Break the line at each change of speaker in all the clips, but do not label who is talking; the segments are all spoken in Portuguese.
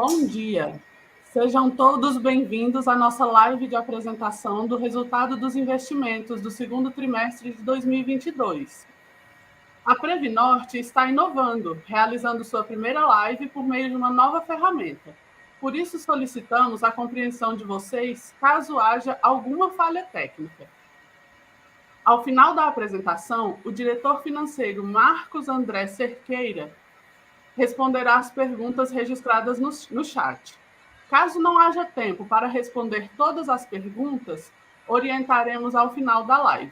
Bom dia! Sejam todos bem-vindos à nossa live de apresentação do resultado dos investimentos do segundo trimestre de 2022. A Previnorte está inovando, realizando sua primeira live por meio de uma nova ferramenta. Por isso, solicitamos a compreensão de vocês caso haja alguma falha técnica. Ao final da apresentação, o diretor financeiro Marcos André Cerqueira responderá às perguntas registradas no chat. Caso não haja tempo para responder todas as perguntas, orientaremos ao final da live.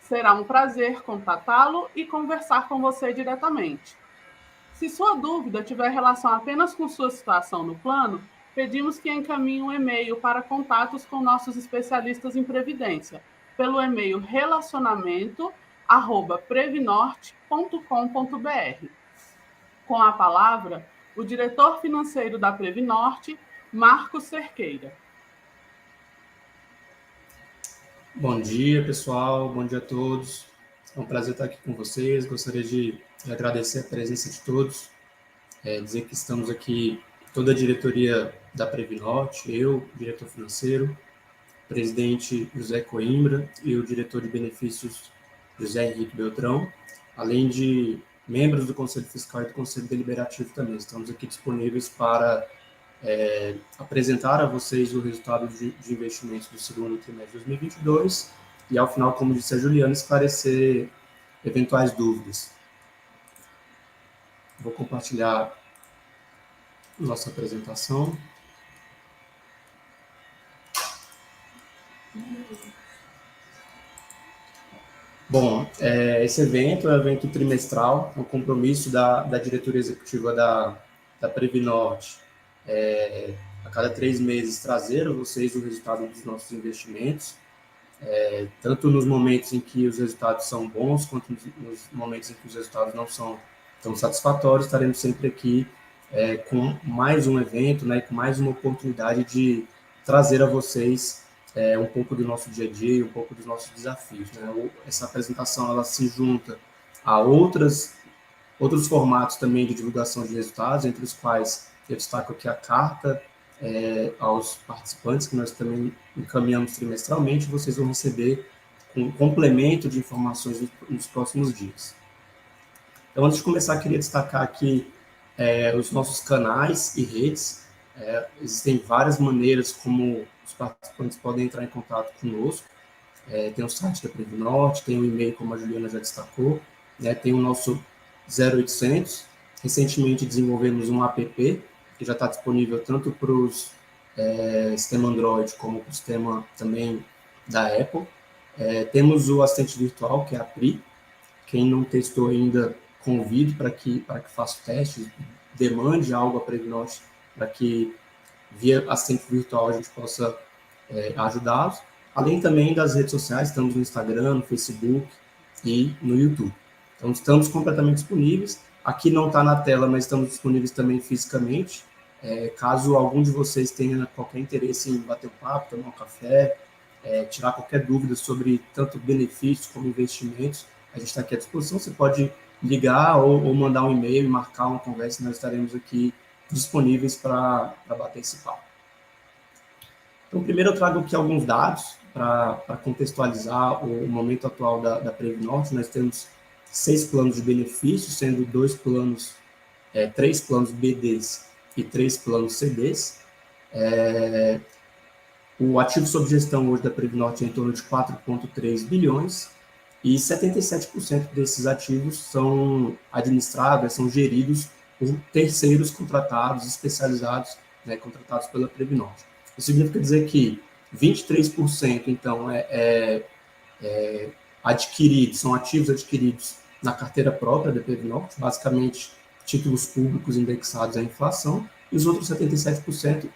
Será um prazer contatá-lo e conversar com você diretamente. Se sua dúvida tiver relação apenas com sua situação no plano, pedimos que encaminhe um e-mail para contatos com nossos especialistas em previdência, pelo e-mail relacionamento@previnorte.com.br. Com a palavra, o diretor financeiro da Previnorte, Marcos Cerqueira.
Bom dia, pessoal. Bom dia a todos. É um prazer estar aqui com vocês. Gostaria de agradecer a presença de todos. Dizer que estamos aqui, toda a diretoria da Previnorte, eu, diretor financeiro, presidente José Coimbra e o diretor de benefícios José Henrique Beltrão, além de membros do Conselho Fiscal e do Conselho Deliberativo também. Estamos aqui disponíveis para apresentar a vocês o resultado de investimentos do segundo trimestre de 2022 e, ao final, como disse a Juliana, esclarecer eventuais dúvidas. Vou compartilhar nossa apresentação. Bom, esse evento é um evento trimestral, é um compromisso da diretoria executiva da Previnorte, a cada 3 meses trazer a vocês o resultado dos nossos investimentos, tanto nos momentos em que os resultados são bons, quanto nos momentos em que os resultados não são tão satisfatórios. Estaremos sempre aqui com mais um evento, né, com mais uma oportunidade de trazer a vocês um pouco do nosso dia a dia e um pouco dos nossos desafios, né? Essa apresentação ela se junta a outros formatos também de divulgação de resultados, entre os quais eu destaco aqui a carta aos participantes, que nós também encaminhamos trimestralmente. Vocês vão receber um complemento de informações nos próximos dias. Então, antes de começar, queria destacar aqui os nossos canais e redes. Existem várias maneiras como os participantes podem entrar em contato conosco. Tem o site da Previnorte, tem o e-mail, como a Juliana já destacou, né? Tem o nosso 0800. Recentemente desenvolvemos um app que já está disponível tanto para o sistema Android como para o sistema também da Apple. Temos o assistente virtual, que é a Pri. Quem não testou ainda, convido para que faça o teste, demande algo à Previnorte para que, via assistente virtual, a gente possa ajudá-los. Além também das redes sociais, estamos no Instagram, no Facebook e no YouTube. Então, estamos completamente disponíveis. Aqui não está na tela, mas estamos disponíveis também fisicamente. Caso algum de vocês tenha qualquer interesse em bater um papo, tomar um café, tirar qualquer dúvida sobre tanto benefícios como investimentos, a gente está aqui à disposição. Você pode ligar ou mandar um e-mail e marcar uma conversa, nós estaremos aqui disponíveis para bater esse papo. Então, primeiro eu trago aqui alguns dados para contextualizar o momento atual da Previnorte. Nós temos 6 planos de benefícios, sendo 3 planos BDs e 3 planos CDs. O ativo sob gestão hoje da Previnorte é em torno de 4,3 bilhões e 77% desses ativos são administrados, são geridos por terceiros contratados, especializados, né, contratados pela Previnorte. Isso significa dizer que 23%, então, são ativos adquiridos na carteira própria da Previnorte, basicamente títulos públicos indexados à inflação, e os outros 77%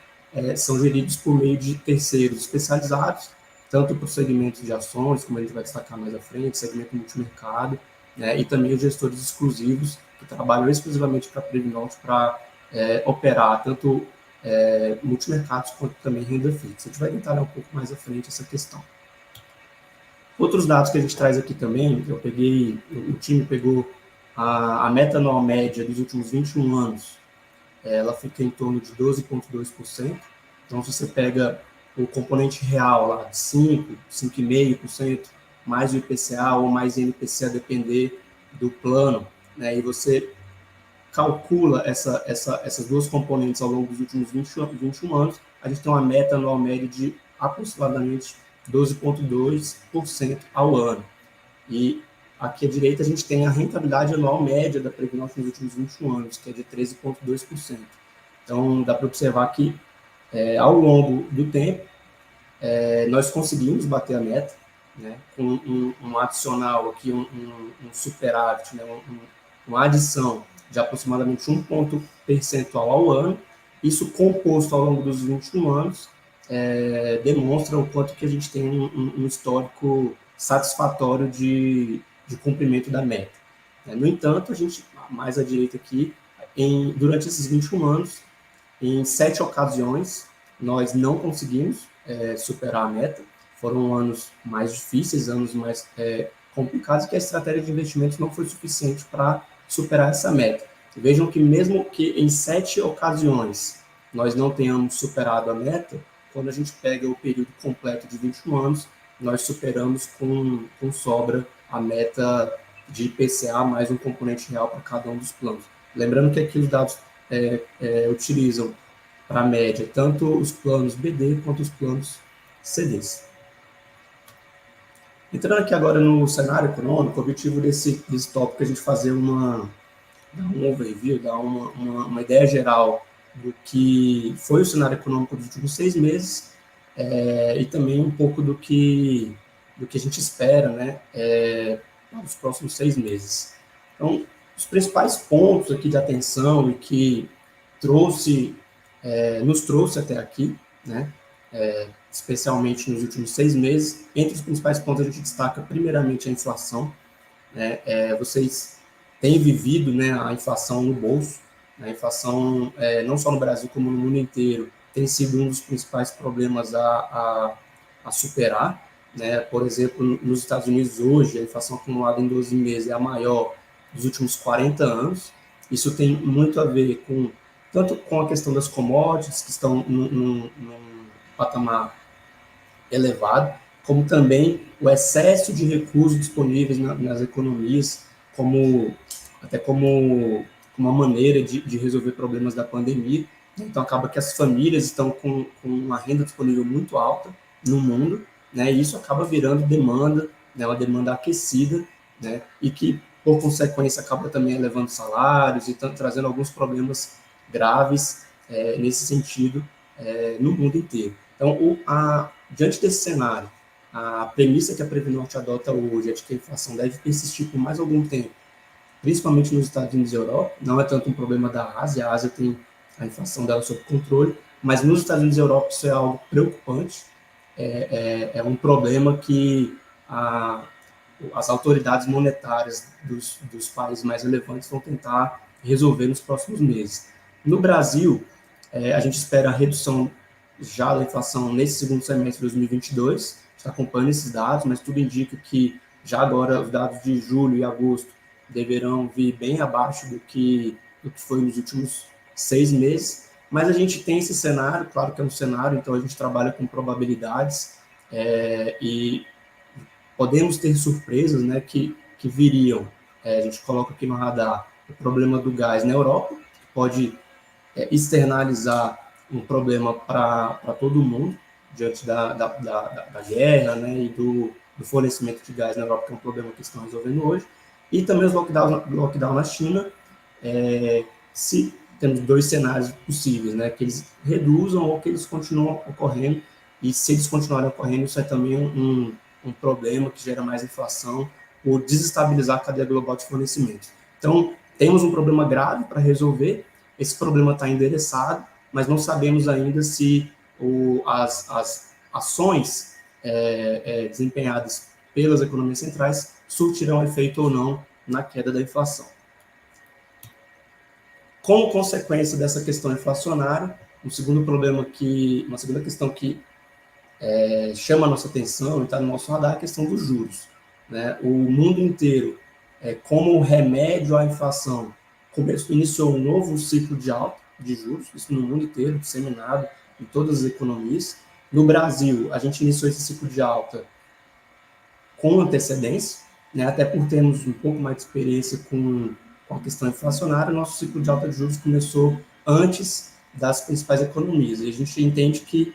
são geridos por meio de terceiros especializados, tanto para o segmento de ações, como a gente vai destacar mais à frente, segmento multimercado, né, e também os gestores exclusivos, que trabalham exclusivamente para a Previnorte para operar tanto multimercados quanto também renda fixa. A gente vai detalhar um pouco mais à frente essa questão. Outros dados que a gente traz aqui também, o time pegou a meta anual média dos últimos 21 anos ela fica em torno de 12,2%. Então, se você pega o componente real lá de 5, 5,5%, mais o IPCA ou mais INPC, a depender do plano, né, e você calcula essas duas componentes ao longo dos últimos 21 anos, a gente tem uma meta anual média de aproximadamente 12,2% ao ano. E aqui à direita a gente tem a rentabilidade anual média da Previnorte nos últimos 21 anos, que é de 13,2%. Então, dá para observar que, ao longo do tempo, nós conseguimos bater a meta, né, com um adicional aqui, um superávit, né, uma adição de aproximadamente 1 ponto percentual ao ano. Isso composto ao longo dos 21 anos, demonstra o quanto que a gente tem um histórico satisfatório de cumprimento da meta. No entanto, a gente, mais à direita aqui, durante esses 21 anos, em 7 ocasiões, nós não conseguimos superar a meta. Foram anos mais difíceis, anos mais complicados, que a estratégia de investimentos não foi suficiente para superar essa meta. Vejam que mesmo que em 7 ocasiões nós não tenhamos superado a meta, quando a gente pega o período completo de 21 anos, nós superamos com sobra a meta de IPCA mais um componente real para cada um dos planos. Lembrando que aqui os dados utilizam para a média tanto os planos BD quanto os planos CDs. Entrando aqui agora no cenário econômico, o objetivo desse tópico é a gente fazer um overview, dar uma ideia geral do que foi o cenário econômico dos últimos 6 meses e também um pouco do que a gente espera, né, nos próximos 6 meses. Então, os principais pontos aqui de atenção e que nos trouxe até aqui, né, especialmente nos últimos 6 meses, entre os principais pontos a gente destaca primeiramente a inflação, né, vocês têm vivido, né, a inflação no bolso, a inflação não só no Brasil como no mundo inteiro tem sido um dos principais problemas a superar, né? Por exemplo, nos Estados Unidos hoje a inflação acumulada em 12 meses é a maior dos últimos 40 anos. Isso tem muito a ver tanto com a questão das commodities, que estão num patamar elevado, como também o excesso de recursos disponíveis nas economias, até como uma maneira de resolver problemas da pandemia. Então, acaba que as famílias estão com uma renda disponível muito alta no mundo, né, e isso acaba virando demanda, né, uma demanda aquecida, né, e que, por consequência, acaba também elevando salários e trazendo alguns problemas graves nesse sentido no mundo inteiro. Então, diante desse cenário, a premissa que a Previnorte adota hoje é de que a inflação deve persistir por mais algum tempo, principalmente nos Estados Unidos e Europa. Não é tanto um problema da Ásia, a Ásia tem a inflação dela sob controle, mas nos Estados Unidos e Europa isso é algo preocupante, é um problema que as autoridades monetárias dos países mais relevantes vão tentar resolver nos próximos meses. No Brasil, a gente espera a redução já da inflação nesse segundo semestre de 2022, está acompanhando esses dados, mas tudo indica que já agora os dados de julho e agosto deverão vir bem abaixo do que foi nos últimos 6 meses, mas a gente tem esse cenário, claro que é um cenário, então a gente trabalha com probabilidades e podemos ter surpresas, né, que viriam. A gente coloca aqui no radar o problema do gás na Europa, que pode externalizar um problema para todo mundo, diante da guerra, né, e do fornecimento de gás na Europa, que é um problema que estão resolvendo hoje, e também os lockdown na China, se temos 2 cenários possíveis, né, que eles reduzam ou que eles continuam ocorrendo, e se eles continuarem ocorrendo, isso é também um problema que gera mais inflação ou desestabilizar a cadeia global de fornecimento. Então, temos um problema grave para resolver, esse problema está endereçado, mas não sabemos ainda se as ações desempenhadas pelas economias centrais surtirão efeito ou não na queda da inflação. Como consequência dessa questão inflacionária, uma segunda questão que chama a nossa atenção e está no nosso radar é a questão dos juros, né? O mundo inteiro, como remédio à inflação, iniciou um novo ciclo de alta, de juros, isso no mundo inteiro, disseminado em todas as economias. No Brasil, a gente iniciou esse ciclo de alta com antecedência, né, até por termos um pouco mais de experiência com a questão inflacionária, nosso ciclo de alta de juros começou antes das principais economias, e a gente entende que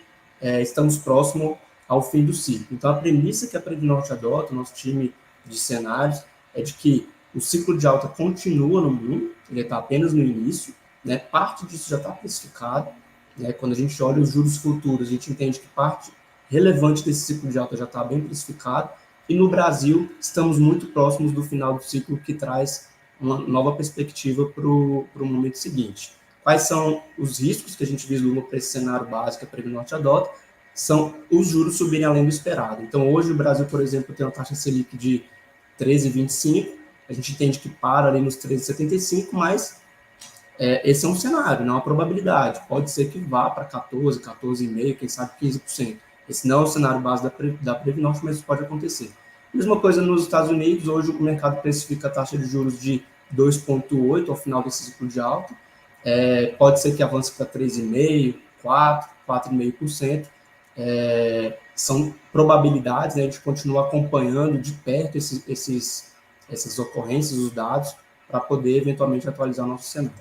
estamos próximo ao fim do ciclo. Então, a premissa que a Previnorte adota, o nosso time de cenários, é de que o ciclo de alta continua no mundo, ele está apenas no início, né, parte disso já está precificado, né, quando a gente olha os juros futuros, a gente entende que parte relevante desse ciclo de alta já está bem precificado, e no Brasil estamos muito próximos do final do ciclo, que traz uma nova perspectiva para o momento seguinte. Quais são os riscos que a gente vislumbra para esse cenário básico que a Previnorte adota? São os juros subirem além do esperado. Então, hoje o Brasil, por exemplo, tem uma taxa Selic de 13,25, a gente entende que para ali nos 13,75, mas esse é um cenário, não é uma probabilidade. Pode ser que vá para 14, 14,5%, quem sabe 15%. Esse não é o cenário base da Previnorte, mas isso pode acontecer. Mesma coisa nos Estados Unidos, hoje o mercado precifica a taxa de juros de 2,8% ao final desse ciclo de alta. Pode ser que avance para 3,5%, 4%, 4,5%. São probabilidades, né? A gente continua acompanhando de perto essas ocorrências, os dados, para poder eventualmente atualizar o nosso cenário.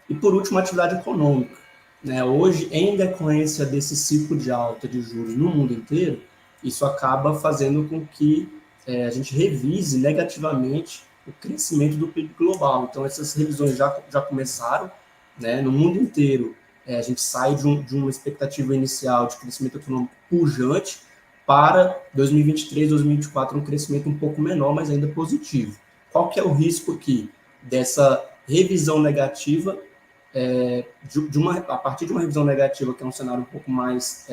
E por último, a atividade econômica, né? Hoje, em decorrência desse ciclo de alta de juros no mundo inteiro, isso acaba fazendo com que a gente revise negativamente o crescimento do PIB global. Então, essas revisões já começaram, né? No mundo inteiro. A gente sai de uma expectativa inicial de crescimento econômico pujante para 2023, 2024, um crescimento um pouco menor, mas ainda positivo. Qual que é o risco aqui dessa revisão negativa, a partir de uma revisão negativa, que é um cenário um pouco mais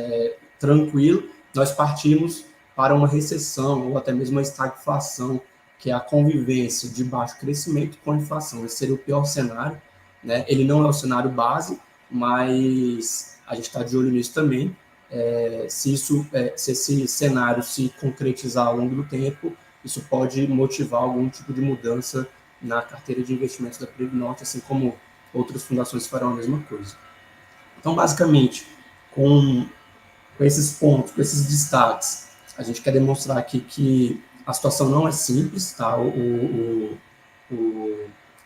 tranquilo, nós partimos para uma recessão ou até mesmo uma estagflação, que é a convivência de baixo crescimento com inflação. Esse seria o pior cenário, né? Ele não é o cenário base, mas a gente está de olho nisso também. Se esse cenário se concretizar ao longo do tempo, isso pode motivar algum tipo de mudança na carteira de investimentos da Previnorte, assim como outras fundações farão a mesma coisa. Então, basicamente, com esses pontos, com esses destaques, a gente quer demonstrar aqui que a situação não é simples, tá? O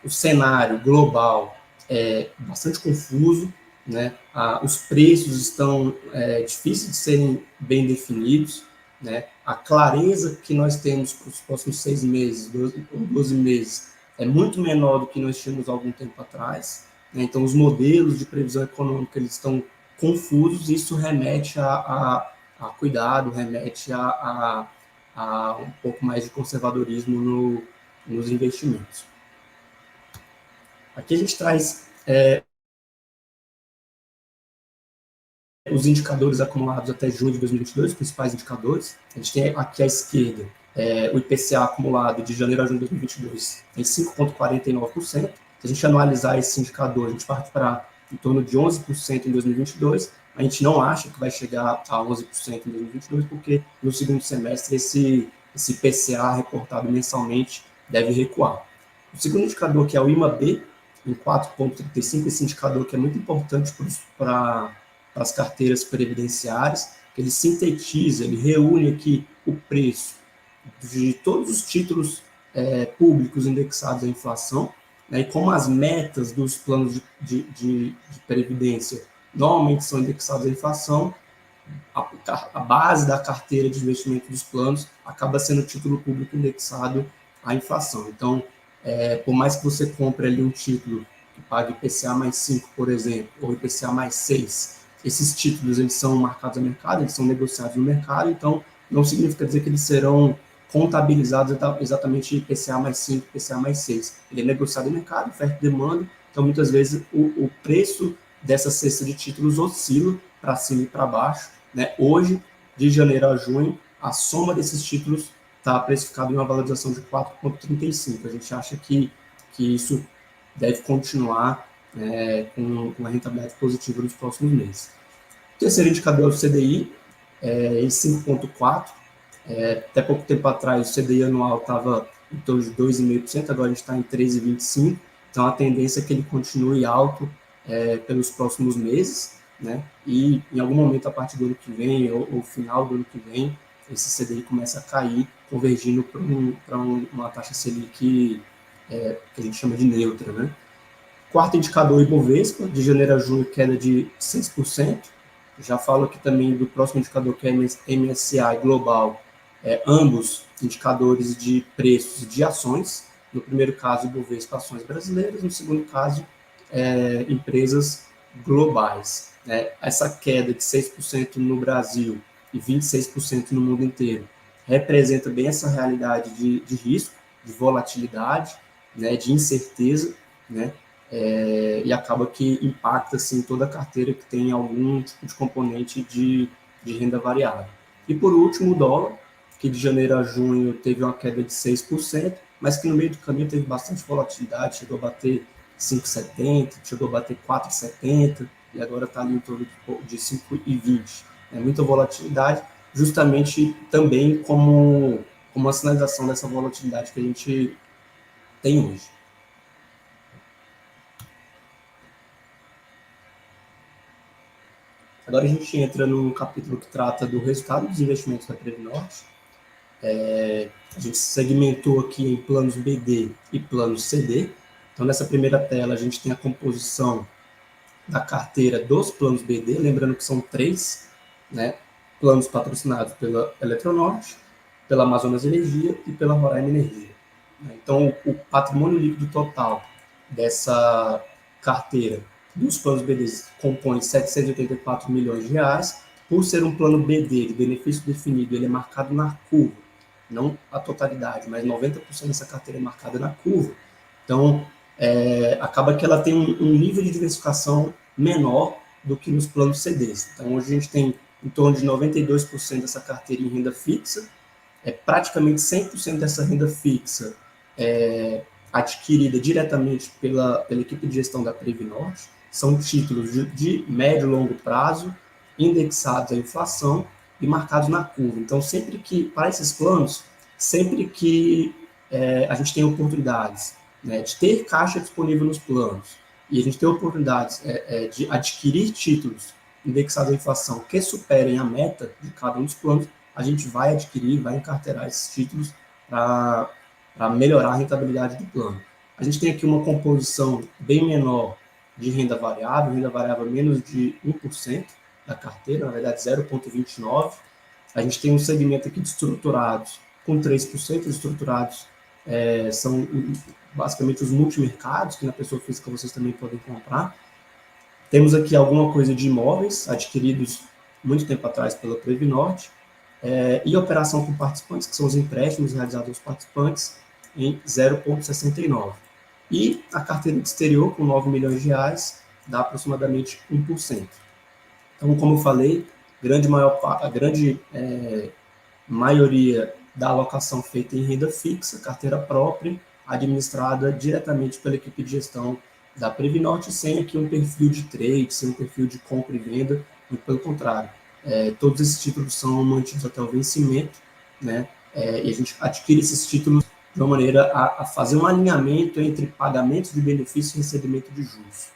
cenário global é bastante confuso, né? Os preços estão difíceis de serem bem definidos, né? A clareza que nós temos para os próximos 6 meses, 12 meses, é muito menor do que nós tínhamos há algum tempo atrás, né? Então, os modelos de previsão econômica eles estão confusos, e isso remete a cuidado, remete a um pouco mais de conservadorismo nos investimentos. Aqui a gente traz os indicadores acumulados até junho de 2022, os principais indicadores. A gente tem aqui à esquerda o IPCA acumulado de janeiro a junho de 2022 em 5,49%. Se a gente analisar esse indicador, a gente parte para em torno de 11% em 2022. A gente não acha que vai chegar a 11% em 2022, porque no segundo semestre esse IPCA reportado mensalmente deve recuar. O segundo indicador, que é o IMAB, em 4,35%, esse indicador que é muito importante para as carteiras previdenciárias, que ele sintetiza, ele reúne aqui o preço de todos os títulos públicos indexados à inflação, né, e como as metas dos planos de previdência normalmente são indexados à inflação, a base da carteira de investimento dos planos acaba sendo o título público indexado à inflação. Então, por mais que você compre ali um título que pague IPCA mais 5, por exemplo, ou IPCA mais 6, esses títulos eles são marcados a mercado, eles são negociados no mercado, então não significa dizer que eles serão contabilizados exatamente IPCA mais 5, IPCA mais 6. Ele é negociado no mercado, oferta e demanda, então muitas vezes o preço dessa cesta de títulos oscila para cima e para baixo, né? Hoje, de janeiro a junho, a soma desses títulos está precificado em uma valorização de 4,35. A gente acha que isso deve continuar com uma rentabilidade positiva nos próximos meses. O terceiro indicador é o CDI, em 5,4%. Até pouco tempo atrás, o CDI anual estava em torno de 2,5%, agora a gente está em 13,25%. Então, a tendência é que ele continue alto pelos próximos meses, né? E em algum momento, a partir do ano que vem, ou final do ano que vem, esse CDI começa a cair, convergindo para uma taxa Selic que a gente chama de neutra, né? Quarto indicador, Ibovespa, de janeiro a junho, queda de 6%. Já falo aqui também do próximo indicador, que é MSCI Global, ambos indicadores de preços de ações. No primeiro caso, Ibovespa, ações brasileiras. No segundo caso, empresas globais. Essa queda de 6% no Brasil e 26% no mundo inteiro representa bem essa realidade de risco, de volatilidade, né, de incerteza, né, e acaba que impacta assim, toda a carteira que tem algum tipo de componente de renda variável. E por último, o dólar, que de janeiro a junho teve uma queda de 6%, mas que no meio do caminho teve bastante volatilidade, chegou a bater 5,70, chegou a bater 4,70, e agora está ali em torno de 5,20. É muita volatilidade, justamente também como uma sinalização dessa volatilidade que a gente tem hoje. Agora a gente entra no capítulo que trata do resultado dos investimentos da Previnorte. A gente segmentou aqui em planos BD e planos CD. Então, nessa primeira tela, a gente tem a composição da carteira dos planos BD, lembrando que são 3, né, planos patrocinados pela Eletronorte, pela Amazonas Energia e pela Roraima Energia. Então, o patrimônio líquido total dessa carteira dos planos BD compõe 784 milhões de reais. Por ser um plano BD de benefício definido, ele é marcado na curva, não a totalidade, mas 90% dessa carteira é marcada na curva. Então, acaba que ela tem um nível de diversificação menor do que nos planos CDs. Então, hoje a gente tem em torno de 92% dessa carteira em renda fixa, praticamente 100% dessa renda fixa adquirida diretamente pela equipe de gestão da Previnorte. São títulos de médio e longo prazo, indexados à inflação e marcados na curva. Então, sempre que, para esses planos, sempre que a gente tem oportunidades, né, de ter caixa disponível nos planos e a gente tem oportunidades de adquirir títulos indexados à inflação que superem a meta de cada um dos planos, a gente vai adquirir, vai encarteirar esses títulos para melhorar a rentabilidade do plano. A gente tem aqui uma composição bem menor de renda variável menos de 1% da carteira, na verdade 0,29%. A gente tem um segmento aqui de estruturados com 3%, estruturados são basicamente os multimercados, que na pessoa física vocês também podem comprar. Temos aqui alguma coisa de imóveis adquiridos muito tempo atrás pela Previnorte, e operação com participantes, que são os empréstimos realizados aos participantes, em 0,69%. E a carteira de exterior, com 9 milhões de reais, dá aproximadamente 1%. Então, como eu falei, a grande maioria da alocação feita em renda fixa, carteira própria, administrada diretamente pela equipe de gestão da Previnorte, sem aqui um perfil de trade, sem um perfil de compra e venda, muito pelo contrário. Todos esses títulos são mantidos até o vencimento, né? E a gente adquire esses títulos de uma maneira a fazer um alinhamento entre pagamentos de benefício e recebimento de juros.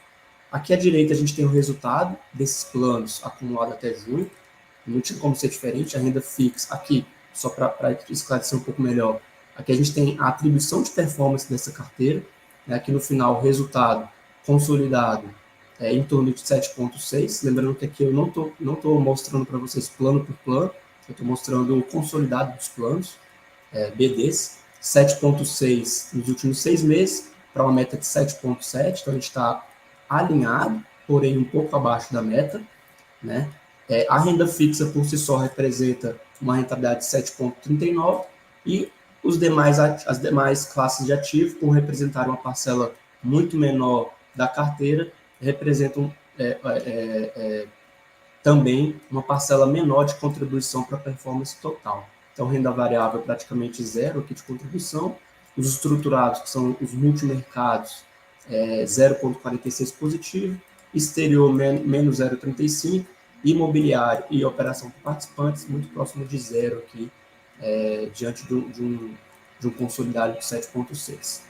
Aqui à direita a gente tem o resultado desses planos acumulado até junho, não tinha como ser diferente, a renda fixa, aqui, só para esclarecer um pouco melhor, aqui a gente tem a atribuição de performance dessa carteira, né? Aqui no final o resultado consolidado em torno de 7,6, lembrando que aqui eu não tô mostrando para vocês plano por plano, eu estou mostrando o consolidado dos planos, BDs, 7,6 nos últimos 6 meses, para uma meta de 7,7, então a gente está alinhado, porém um pouco abaixo da meta, né? A renda fixa por si só representa uma rentabilidade de 7,39 e as demais classes de ativo, por representar uma parcela muito menor da carteira, representam também uma parcela menor de contribuição para a performance total. Então, renda variável é praticamente zero aqui de contribuição. Os estruturados, que são os multimercados, 0,46 positivo. Exterior, menos 0,35. Imobiliário e operação por participantes, muito próximo de zero aqui, diante de um consolidado de 7,6.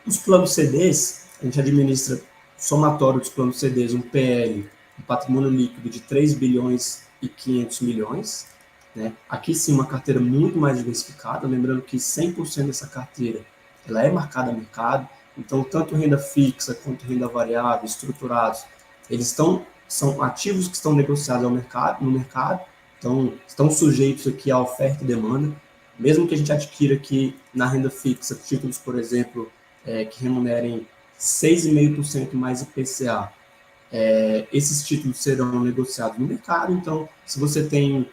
Os planos CDs, a gente administra somatório dos planos CDs, um PL, um patrimônio líquido de 3 bilhões e 500 milhões. Né? Aqui sim, uma carteira muito mais diversificada, lembrando que 100% dessa carteira ela é marcada a mercado, então tanto renda fixa quanto renda variável, estruturados, eles são ativos que estão negociados no mercado, então estão sujeitos aqui à oferta e demanda, mesmo que a gente adquira aqui na renda fixa títulos, por exemplo, que remunerem 6,5% mais IPCA, esses títulos serão negociados no mercado, então se você tem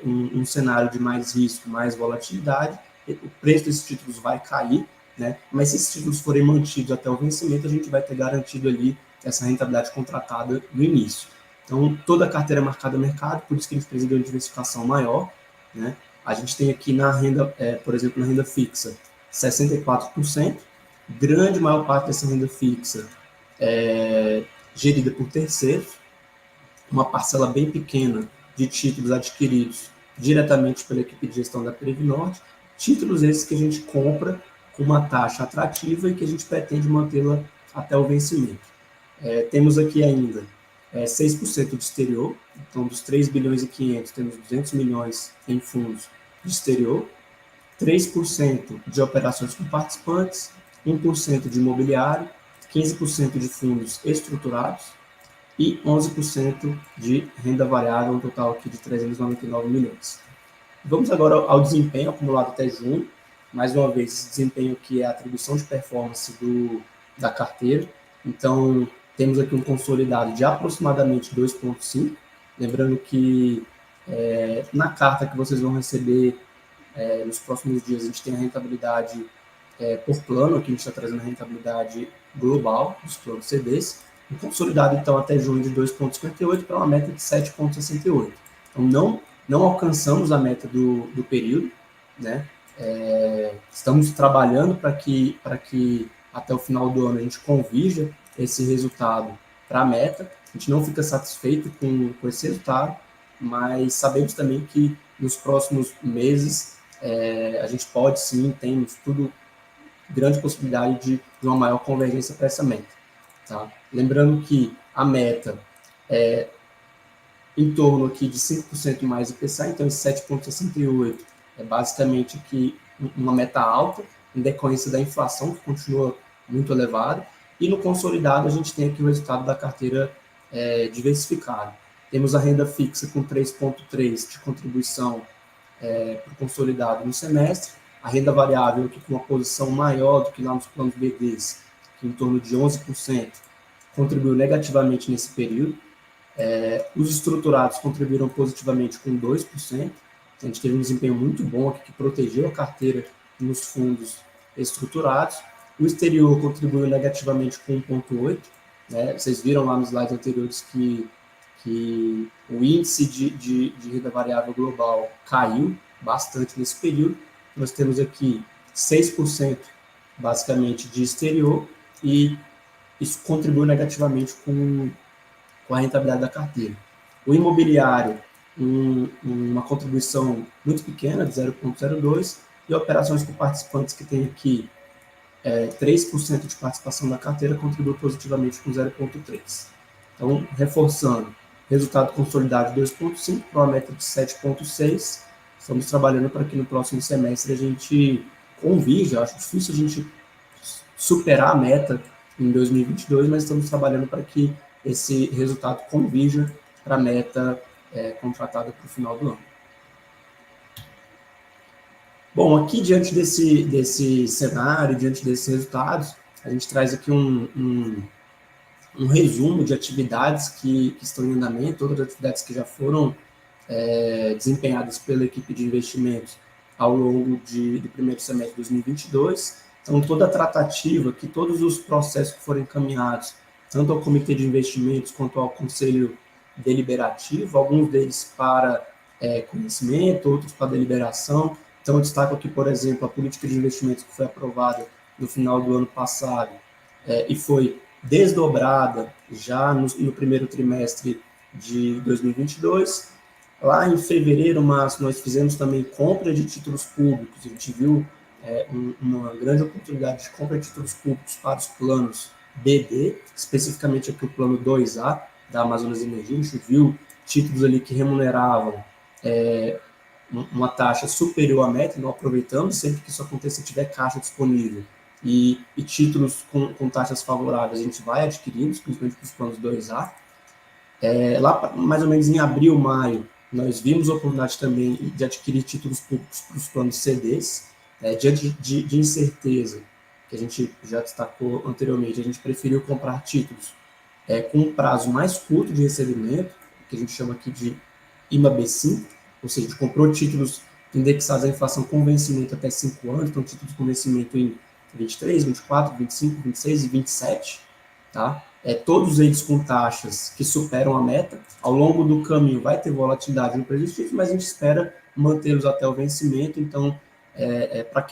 um cenário de mais risco, mais volatilidade, o preço desses títulos vai cair, né? Mas se esses títulos forem mantidos até o vencimento, a gente vai ter garantido ali essa rentabilidade contratada no início. Então, toda a carteira é marcada a mercado, por isso que a gente precisa de uma diversificação maior, né? A gente tem aqui na renda, por exemplo, na renda fixa, 64%, grande maior parte dessa renda fixa é gerida por terceiros, uma parcela bem pequena de títulos adquiridos diretamente pela equipe de gestão da Previnorte, títulos esses que a gente compra com uma taxa atrativa e que a gente pretende mantê-la até o vencimento. Temos aqui ainda 6% de exterior, então dos 3 bilhões e 500 temos 200 milhões em fundos de exterior, 3% de operações com participantes, 1% de imobiliário, 15% de fundos estruturados e 11% de renda variável, um total aqui de 399 milhões. Vamos agora ao desempenho acumulado até junho. Mais uma vez, esse desempenho aqui é a atribuição de performance da carteira. Então, temos aqui um consolidado de aproximadamente 2,5. Lembrando que na carta que vocês vão receber nos próximos dias, a gente tem a rentabilidade por plano, aqui a gente está trazendo a rentabilidade global dos planos CDs. O consolidado, então, até junho de 2,58 para uma meta de 7,68. Então, não alcançamos a meta do período, né? Estamos trabalhando para que até o final do ano a gente convirja esse resultado para a meta. A gente não fica satisfeito com esse resultado, mas sabemos também que nos próximos meses a gente pode sim, temos grande possibilidade de uma maior convergência para essa meta. Tá? Lembrando que a meta é em torno aqui de 5% mais IPCA, então esse 7,68 é basicamente aqui uma meta alta, em decorrência da inflação, que continua muito elevada, e no consolidado a gente tem aqui o resultado da carteira diversificada. Temos a renda fixa com 3,3 de contribuição para o consolidado no semestre, a renda variável aqui com uma posição maior do que lá nos planos BDs, que em torno de 11%, contribuiu negativamente nesse período. Os estruturados contribuíram positivamente com 2%. A gente teve um desempenho muito bom aqui, que protegeu a carteira nos fundos estruturados. O exterior contribuiu negativamente com 1,8%. Né? Vocês viram lá nos slides anteriores que o índice de renda variável global caiu bastante nesse período. Nós temos aqui 6% basicamente de exterior e isso contribui negativamente com a rentabilidade da carteira. O imobiliário, uma contribuição muito pequena, de 0,02%, e operações com participantes que tem aqui 3% de participação da carteira contribui positivamente com 0,3%. Então, reforçando, resultado consolidado de 2,5% para uma meta de 7,6%. Estamos trabalhando para que no próximo semestre a gente convirja. Acho difícil a gente superar a meta em 2022, mas estamos trabalhando para que esse resultado convirja para a meta contratada para o final do ano. Bom, aqui diante desse cenário, diante desses resultados, a gente traz aqui um resumo de atividades que estão em andamento, outras atividades que já foram desempenhadas pela equipe de investimentos ao longo do primeiro semestre de 2022. Então, toda a tratativa, que todos os processos que foram encaminhados, tanto ao Comitê de Investimentos quanto ao Conselho Deliberativo, alguns deles para conhecimento, outros para deliberação. Então, eu destaco aqui, por exemplo, a política de investimentos que foi aprovada no final do ano passado e foi desdobrada já no primeiro trimestre de 2022. Lá em fevereiro, março, nós fizemos também compra de títulos públicos. A gente viu uma grande oportunidade de compra de títulos públicos para os planos BD, especificamente aqui o plano 2A da Amazonas Energia. A gente viu títulos ali que remuneravam uma taxa superior à meta, não aproveitamos, sempre que isso aconteça, tiver caixa disponível e títulos com taxas favoráveis, a gente vai adquirindo, principalmente para os planos 2A. Lá mais ou menos em abril, maio, nós vimos a oportunidade também de adquirir títulos públicos para os planos CDs, diante de incerteza, que a gente já destacou anteriormente, a gente preferiu comprar títulos com um prazo mais curto de recebimento, que a gente chama aqui de IMAB5, ou seja, a gente comprou títulos indexados à inflação com vencimento até 5 anos, então títulos com vencimento em 23, 24, 25, 26 e 27, tá? Todos eles com taxas que superam a meta. Ao longo do caminho vai ter volatilidade no preço dos títulos, mas a gente espera mantê-los até o vencimento. Então, para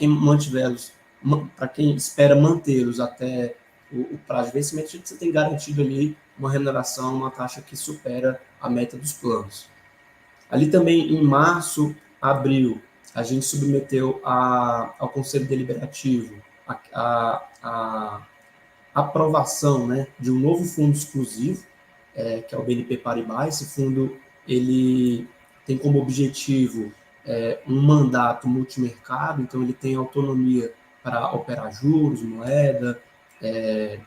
quem espera mantê-los até o prazo de vencimento, você tem garantido ali uma remuneração, uma taxa que supera a meta dos planos. Ali também, em março, abril, a gente submeteu ao Conselho Deliberativo a aprovação, né, de um novo fundo exclusivo, que é o BNP Paribas. Esse fundo ele tem como objetivo um mandato multimercado, então ele tem autonomia para operar juros, moeda,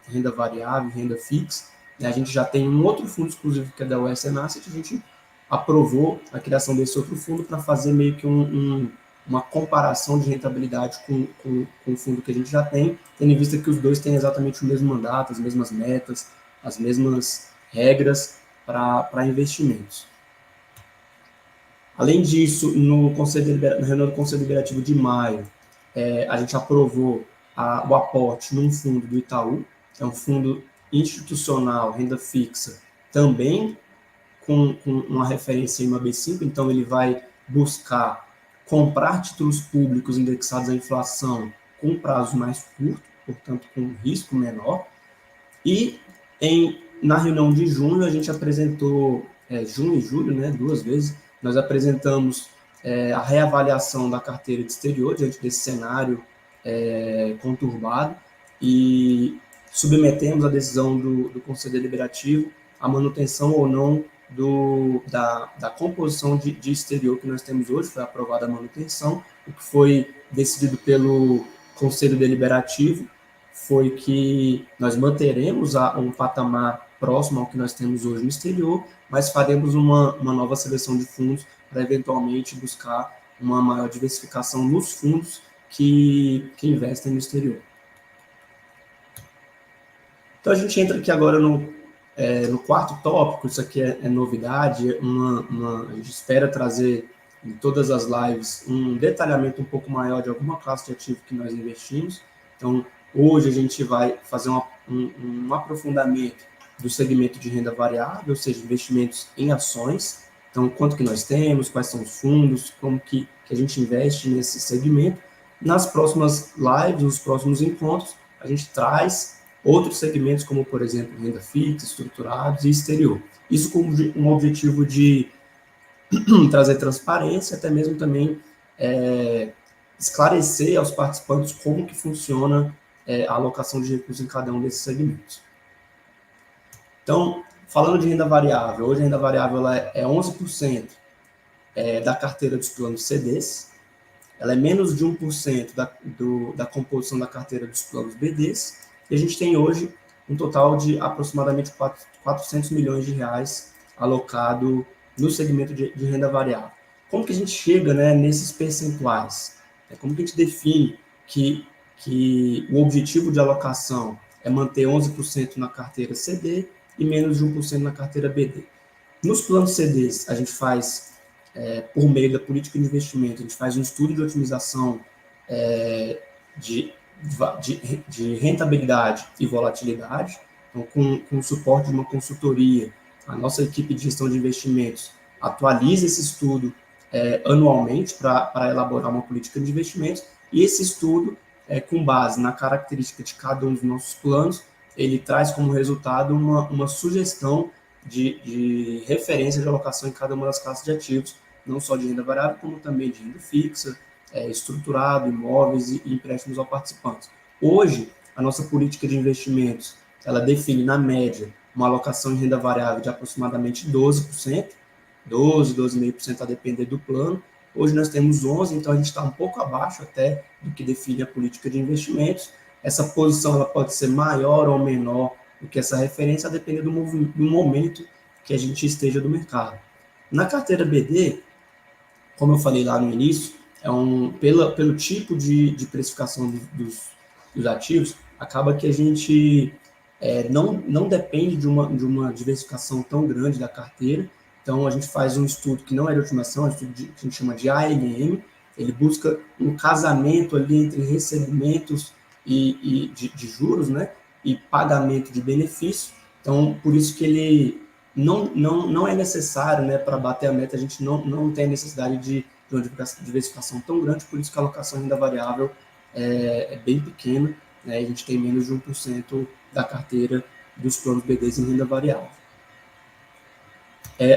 renda variável, renda fixa. A gente já tem um outro fundo exclusivo que é da USN Asset, a gente aprovou a criação desse outro fundo para fazer meio que uma comparação de rentabilidade com o fundo que a gente já tem, tendo em vista que os dois têm exatamente o mesmo mandato, as mesmas metas, as mesmas regras para investimentos. Além disso, na reunião do Conselho Deliberativo de maio, a gente aprovou o aporte num fundo do Itaú, que é um fundo institucional, renda fixa, também com uma referência em IMAB5, então ele vai buscar comprar títulos públicos indexados à inflação com prazo mais curto, portanto com risco menor. E na reunião de junho a gente apresentou, junho e julho, né, 2 vezes, nós apresentamos a reavaliação da carteira de exterior diante desse cenário conturbado e submetemos a decisão do Conselho Deliberativo a manutenção ou não da composição de exterior que nós temos hoje. Foi aprovada a manutenção. O que foi decidido pelo Conselho Deliberativo foi que nós manteremos um patamar próximo ao que nós temos hoje no exterior, mas faremos uma nova seleção de fundos para eventualmente buscar uma maior diversificação nos fundos que investem no exterior. Então a gente entra aqui agora no quarto tópico. Isso aqui é novidade, a gente espera trazer em todas as lives um detalhamento um pouco maior de alguma classe de ativo que nós investimos. Então, hoje a gente vai fazer um aprofundamento do segmento de renda variável, ou seja, investimentos em ações. Então, quanto que nós temos, quais são os fundos, como que a gente investe nesse segmento. Nas próximas lives, nos próximos encontros, a gente traz outros segmentos, como, por exemplo, renda fixa, estruturados e exterior. Isso com um objetivo de trazer transparência, até mesmo também esclarecer aos participantes como que funciona a alocação de recursos em cada um desses segmentos. Então, falando de renda variável, hoje a renda variável ela é 11% da carteira dos planos CDs, ela é menos de 1% da composição da carteira dos planos BDs, e a gente tem hoje um total de aproximadamente 400 milhões de reais alocado no segmento de renda variável. Como que a gente chega, né, nesses percentuais? Como que a gente define que o objetivo de alocação é manter 11% na carteira CD e menos de 1% na carteira BD? Nos planos CDs, a gente faz, por meio da política de investimento, a gente faz um estudo de otimização de rentabilidade e volatilidade. Então, com o suporte de uma consultoria, a nossa equipe de gestão de investimentos atualiza esse estudo anualmente para elaborar uma política de investimentos, e esse estudo, com base na característica de cada um dos nossos planos, ele traz como resultado uma sugestão de referência de alocação em cada uma das classes de ativos, não só de renda variável, como também de renda fixa, estruturado, imóveis e empréstimos ao participante. Hoje, a nossa política de investimentos, ela define, na média, uma alocação em renda variável de aproximadamente 12%, 12,5% a depender do plano. Hoje nós temos 11%, então a gente está um pouco abaixo até do que define a política de investimentos. Essa posição ela pode ser maior ou menor do que essa referência, a depender do momento que a gente esteja do mercado. Na carteira BD, como eu falei lá no início, pelo tipo de precificação dos ativos, acaba que a gente não depende de uma diversificação tão grande da carteira. Então, a gente faz um estudo que não é de otimação, é um estudo que a gente chama de ALM. Ele busca um casamento ali entre recebimentos de juros, né, e pagamento de benefício. Então, por isso que ele não é necessário, né, para bater a meta, a gente não tem a necessidade de uma diversificação tão grande, por isso que a alocação em renda variável é bem pequena, né, a gente tem menos de 1% da carteira dos planos BDs em renda variável.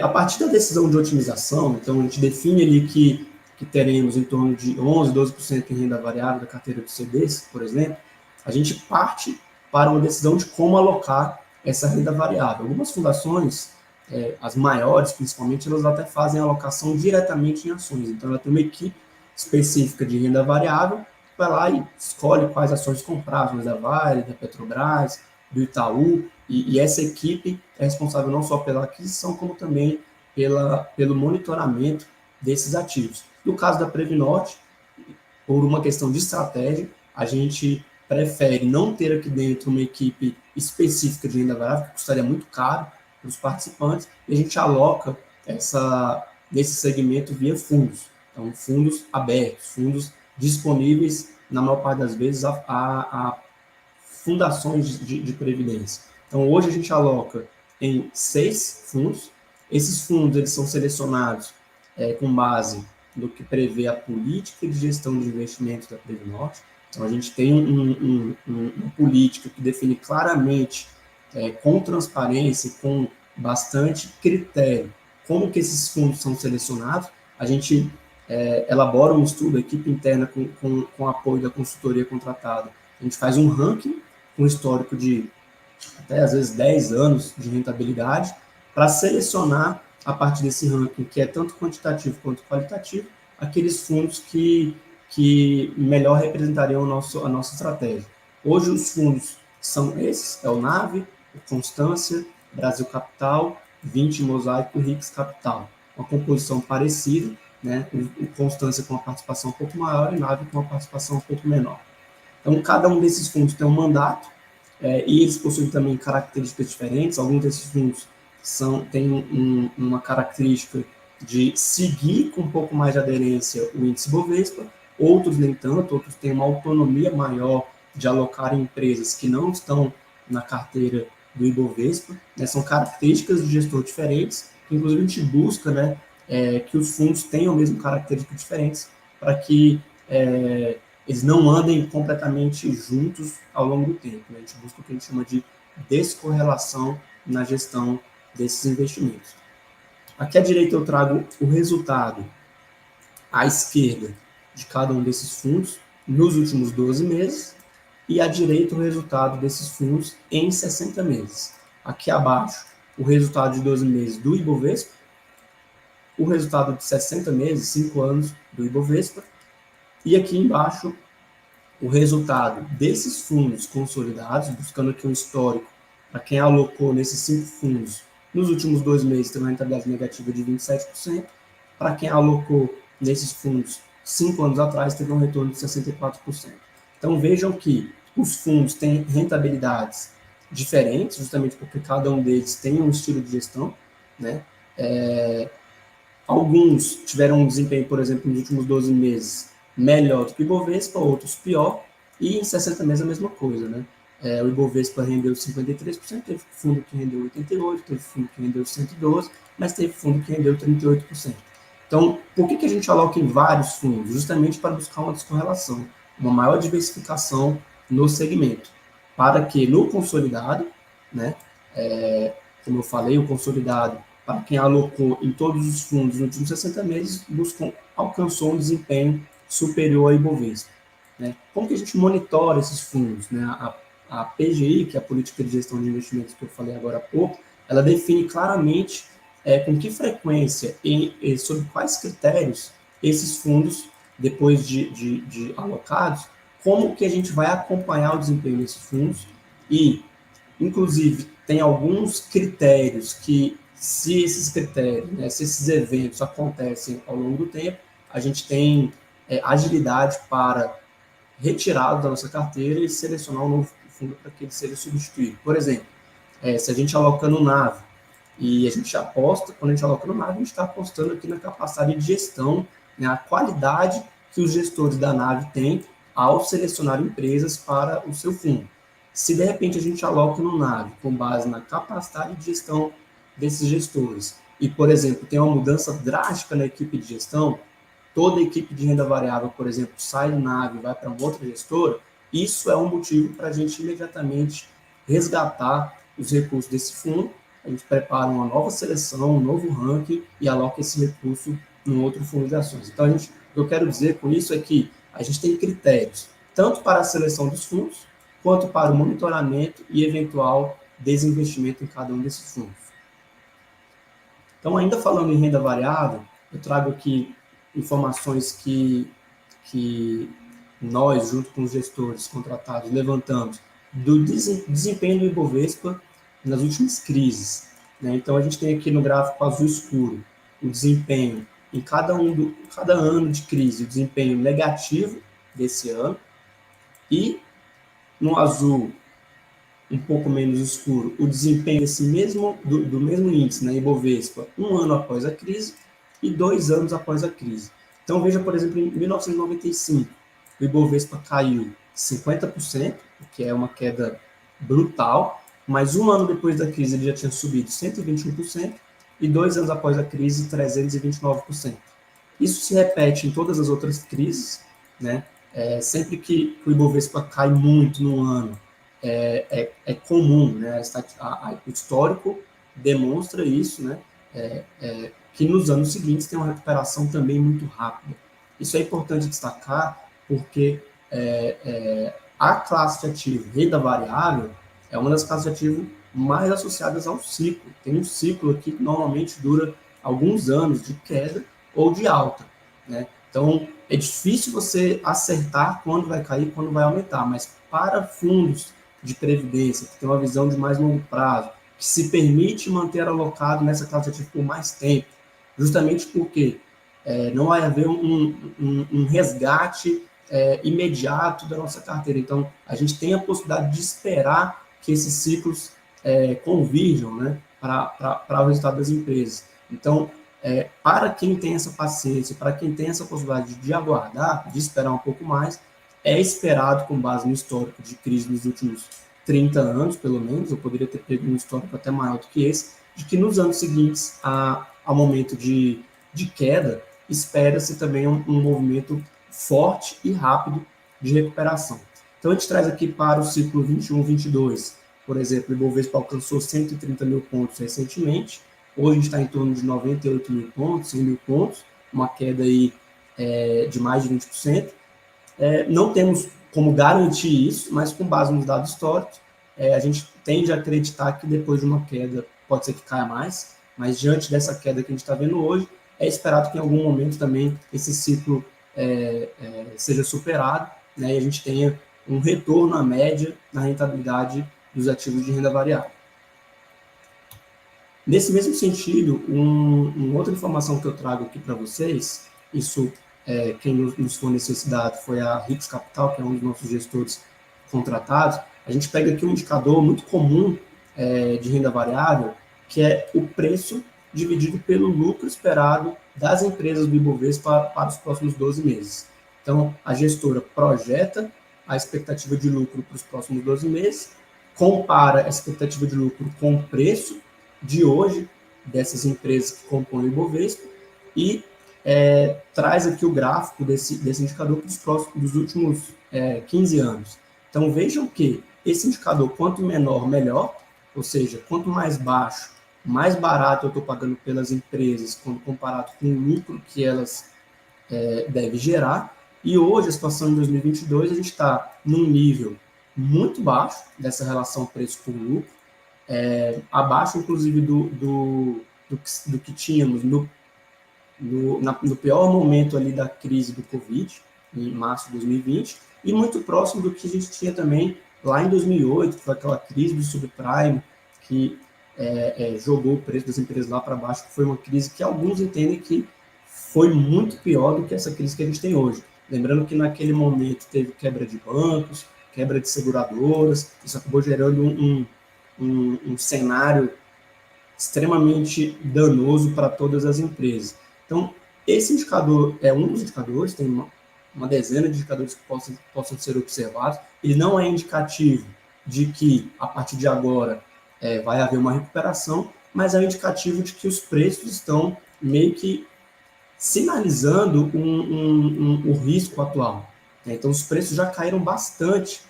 A partir da decisão de otimização, então a gente define ali que teremos em torno de 11, 12% em renda variável da carteira dos CDs, por exemplo, a gente parte para uma decisão de como alocar essa renda variável. Algumas fundações, as maiores principalmente, elas até fazem a alocação diretamente em ações. Então, ela tem uma equipe específica de renda variável, vai lá e escolhe quais ações comprar, ações da Vale, da Petrobras, do Itaú, e essa equipe é responsável não só pela aquisição, como também pelo monitoramento desses ativos. No caso da Previnorte, por uma questão de estratégia, a gente prefere não ter aqui dentro uma equipe específica de renda variável, que custaria muito caro para os participantes, e a gente aloca nesse segmento via fundos. Então, fundos abertos, fundos disponíveis, na maior parte das vezes, a fundações de previdência. Então, hoje a gente aloca em 6 fundos. Esses fundos eles são selecionados com base no que prevê a política de gestão de investimentos da Previnorte. Então, a gente tem uma política que define claramente, com transparência, com bastante critério, como que esses fundos são selecionados. A gente elabora um estudo, a equipe interna, com apoio da consultoria contratada. A gente faz um ranking com histórico de até, às vezes, 10 anos de rentabilidade, para selecionar, a partir desse ranking, que é tanto quantitativo quanto qualitativo, aqueles fundos que melhor representariam a nossa estratégia. Hoje, os fundos são esses, o NAV, o Constância, Brasil Capital, 20 Mosaico e RIX Capital. Uma composição parecida, né? O Constância com uma participação um pouco maior e o NAV com uma participação um pouco menor. Então, cada um desses fundos tem um mandato, e eles possuem também características diferentes. Alguns desses fundos têm uma característica de seguir com um pouco mais de aderência o índice Bovespa, outros nem tanto, outros têm uma autonomia maior de alocar em empresas que não estão na carteira do Ibovespa, né? São características de gestor diferentes, que inclusive a gente busca, né, que os fundos tenham mesmo características diferentes, para que eles não andem completamente juntos ao longo do tempo, né? A gente busca o que a gente chama de descorrelação na gestão desses investimentos. Aqui à direita eu trago o resultado à esquerda de cada um desses fundos nos últimos 12 meses e à direita o resultado desses fundos em 60 meses. Aqui abaixo o resultado de 12 meses do Ibovespa, o resultado de 60 meses, 5 anos do Ibovespa, e aqui embaixo o resultado desses fundos consolidados, buscando aqui um histórico para quem alocou nesses 5 fundos nos últimos 2 meses tem uma rentabilidade negativa de 27%, para quem alocou nesses fundos 5 anos atrás teve um retorno de 64%. Então vejam que os fundos têm rentabilidades diferentes, justamente porque cada um deles tem um estilo de gestão, né? Alguns tiveram um desempenho, por exemplo, nos últimos 12 meses melhor do que o Ibovespa, outros pior, e em 60 meses a mesma coisa, né? O Ibovespa rendeu 53%, teve fundo que rendeu 88%, teve fundo que rendeu 112%, mas teve fundo que rendeu 38%. Então, por que a gente aloca em vários fundos? Justamente para buscar uma descorrelação, uma maior diversificação no segmento, para que no consolidado, né, como eu falei, o consolidado, para quem alocou em todos os fundos nos últimos 60 meses, alcançou um desempenho superior ao Ibovespa, né? Como que a gente monitora esses fundos, né? A PGI, que é a Política de Gestão de Investimentos que eu falei agora há pouco, ela define claramente com que frequência e sob quais critérios esses fundos, depois de alocados, como que a gente vai acompanhar o desempenho desses fundos e, inclusive, tem alguns critérios que, se esses critérios, né, se esses eventos acontecem ao longo do tempo, a gente tem agilidade para retirá-lo da nossa carteira e selecionar um novo fundo para que ele seja substituído. Por exemplo, se a gente aloca no NAV e a gente aposta, quando a gente aloca no NAV, a gente está apostando aqui na capacidade de gestão, né, a qualidade que os gestores da NAV têm ao selecionar empresas para o seu fundo. Se de repente a gente aloca no NAV com base na capacidade de gestão desses gestores e, por exemplo, tem uma mudança drástica na equipe de gestão, toda a equipe de renda variável, por exemplo, sai do NAV e vai para uma outra gestora, isso é um motivo para a gente imediatamente resgatar os recursos desse fundo. A gente prepara uma nova seleção, um novo ranking e aloca esse recurso em outro fundo de ações. Então, o que eu quero dizer com isso é que a gente tem critérios, tanto para a seleção dos fundos, quanto para o monitoramento e eventual desinvestimento em cada um desses fundos. Então, ainda falando em renda variável, eu trago aqui informações que nós, junto com os gestores contratados, levantamos do desempenho do Ibovespa nas últimas crises, né? Então, a gente tem aqui no gráfico azul escuro o desempenho em cada ano de crise, o desempenho negativo desse ano, e no azul um pouco menos escuro, o desempenho do mesmo índice, né, Ibovespa, um ano após a crise e 2 anos após a crise. Então, veja, por exemplo, em 1995, o Ibovespa caiu 50%, o que é uma queda brutal, mas um ano depois da crise ele já tinha subido 121%, e 2 anos após a crise, 329%. Isso se repete em todas as outras crises, né? Sempre que o Ibovespa cai muito no ano, é comum, né? O histórico demonstra isso, né? Que nos anos seguintes tem uma recuperação também muito rápida. Isso é importante destacar porque a classe de ativo renda variável é uma das classes de ativo mais associadas ao ciclo. Tem um ciclo aqui que normalmente dura alguns anos de queda ou de alta, né? Então, é difícil você acertar quando vai cair, quando vai aumentar, mas para fundos de previdência, que tem uma visão de mais longo prazo, que se permite manter alocado nessa classe de ativo por mais tempo, justamente porque não vai haver um resgate imediato da nossa carteira. Então, a gente tem a possibilidade de esperar que esses ciclos convirjam, né, para o resultado das empresas. Então, para quem tem essa paciência, para quem tem essa possibilidade de aguardar, de esperar um pouco mais, é esperado, com base no histórico de crise nos últimos 30 anos, pelo menos, eu poderia ter pego um histórico até maior do que esse, de que nos anos seguintes ao momento de queda, espera-se também um movimento forte e rápido de recuperação. Então, a gente traz aqui para o ciclo 21-22, por exemplo, o Ibovespa alcançou 130 mil pontos recentemente, hoje a gente está em torno de 98 mil pontos, 100 mil pontos, uma queda aí de mais de 20%. Não temos como garantir isso, mas com base nos dados históricos, a gente tende a acreditar que depois de uma queda, pode ser que caia mais, mas diante dessa queda que a gente está vendo hoje, é esperado que em algum momento também esse ciclo seja superado, né, e a gente tenha um retorno à média na rentabilidade dos ativos de renda variável. Nesse mesmo sentido, uma outra informação que eu trago aqui para vocês, isso quem nos forneceu esse dado foi a Rix Capital, que é um dos nossos gestores contratados. A gente pega aqui um indicador muito comum de renda variável, que é o preço dividido pelo lucro esperado das empresas do Ibovespa para os próximos 12 meses. Então, a gestora projeta a expectativa de lucro para os próximos 12 meses, compara a expectativa de lucro com o preço de hoje dessas empresas que compõem o Ibovespa e traz aqui o gráfico desse indicador dos últimos 15 anos. Então, vejam que esse indicador, quanto menor, melhor, ou seja, quanto mais baixo, mais barato eu estou pagando pelas empresas quando comparado com o lucro que elas devem gerar, E hoje, a situação em 2022, a gente está num nível muito baixo dessa relação preço por lucro, abaixo, inclusive, do que tínhamos no pior momento ali da crise do Covid, em março de 2020, e muito próximo do que a gente tinha também lá em 2008, que foi aquela crise do subprime, que jogou o preço das empresas lá para baixo, que foi uma crise que alguns entendem que foi muito pior do que essa crise que a gente tem hoje. Lembrando que naquele momento teve quebra de bancos, quebra de seguradoras, isso acabou gerando um cenário extremamente danoso para todas as empresas. Então, esse indicador é um dos indicadores, tem uma dezena de indicadores que possam ser observados. Ele não é indicativo de que, a partir de agora, vai haver uma recuperação, mas é um indicativo de que os preços estão meio que sinalizando o risco atual. Então, os preços já caíram bastante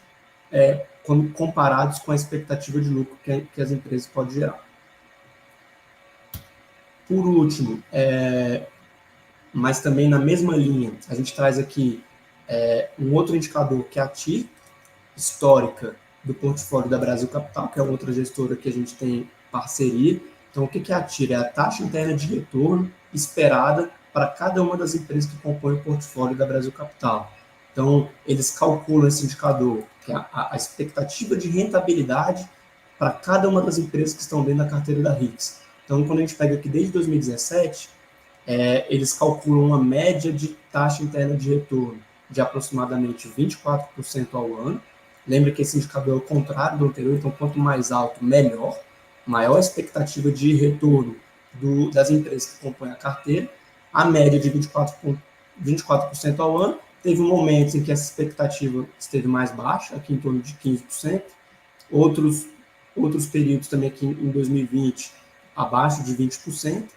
quando comparados com a expectativa de lucro que as empresas podem gerar. Por último, mas também na mesma linha, a gente traz aqui um outro indicador que é a TIR, histórica do portfólio da Brasil Capital, que é outra gestora que a gente tem parceria. Então, o que é a TIR? É a taxa interna de retorno esperada para cada uma das empresas que compõem o portfólio da Brasil Capital. Então, eles calculam esse indicador, que é a expectativa de rentabilidade para cada uma das empresas que estão dentro da carteira da RIX. Então, quando a gente pega aqui desde 2017, eles calculam uma média de taxa interna de retorno de aproximadamente 24% ao ano. Lembra que esse indicador é o contrário do anterior, então quanto mais alto, melhor. Maior expectativa de retorno das empresas que compõem a carteira. A média de 24% ao ano. Teve um momento em que essa expectativa esteve mais baixa, aqui em torno de 15%. Outros períodos também aqui em 2020, abaixo de 20%.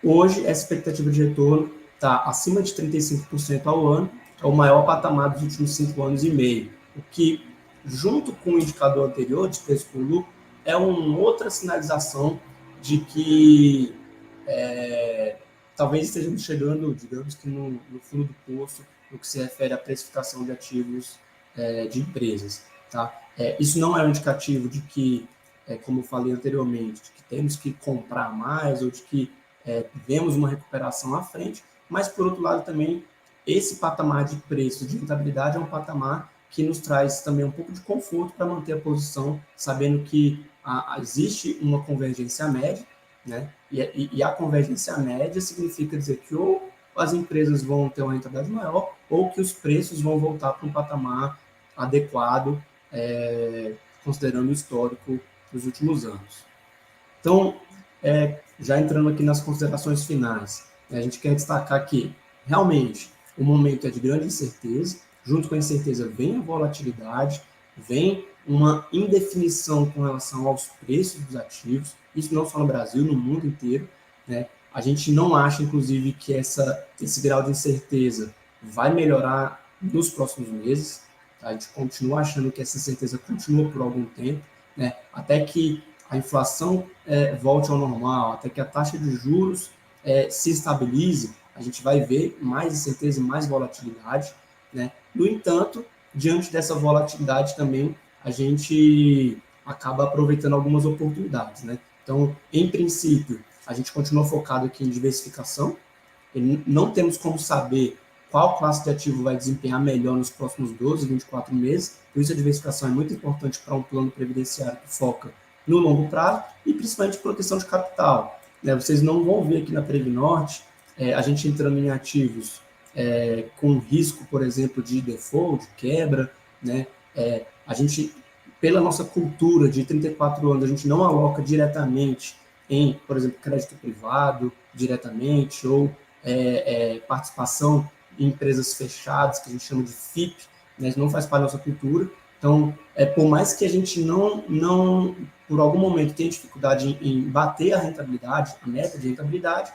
Hoje, essa expectativa de retorno está acima de 35% ao ano, é o maior patamar dos últimos 5 anos e meio, o que, junto com o indicador anterior de preço por lucro, é uma outra sinalização de que talvez estejamos chegando, digamos que no fundo do poço, no que se refere à precificação de ativos de empresas. Tá? Isso não é um indicativo de que, como eu falei anteriormente, de que temos que comprar mais ou de que vemos uma recuperação à frente, mas, por outro lado, também, esse patamar de preço de rentabilidade é um patamar que nos traz também um pouco de conforto para manter a posição, sabendo que existe uma convergência média, né? E a convergência média significa dizer que ou as empresas vão ter uma rentabilidade maior ou que os preços vão voltar para um patamar adequado, considerando o histórico dos últimos anos. Então, já entrando aqui nas considerações finais, a gente quer destacar que, realmente, o momento é de grande incerteza, junto com a incerteza vem a volatilidade, vem uma indefinição com relação aos preços dos ativos, isso não só no Brasil, no mundo inteiro, né? A gente não acha, inclusive, que esse grau de incerteza vai melhorar nos próximos meses, tá? A gente continua achando que essa incerteza continua por algum tempo, né? Até que a inflação volte ao normal, até que a taxa de juros se estabilize, a gente vai ver mais incerteza e mais volatilidade, né? No entanto, diante dessa volatilidade também, a gente acaba aproveitando algumas oportunidades, né? Então, em princípio, a gente continua focado aqui em diversificação, e não temos como saber qual classe de ativo vai desempenhar melhor nos próximos 12, 24 meses, por isso a diversificação é muito importante para um plano previdenciário que foca no longo prazo e principalmente proteção de capital. Vocês não vão ver aqui na Previnorte a gente entrando em ativos com risco, por exemplo, de default, de quebra, né? A gente, pela nossa cultura de 34 anos, a gente não aloca diretamente em, por exemplo, crédito privado, diretamente, ou participação em empresas fechadas, que a gente chama de FIP, né? Isso não faz parte da nossa cultura. Então, por mais que a gente não por algum momento tenha dificuldade em bater a rentabilidade, a meta de rentabilidade,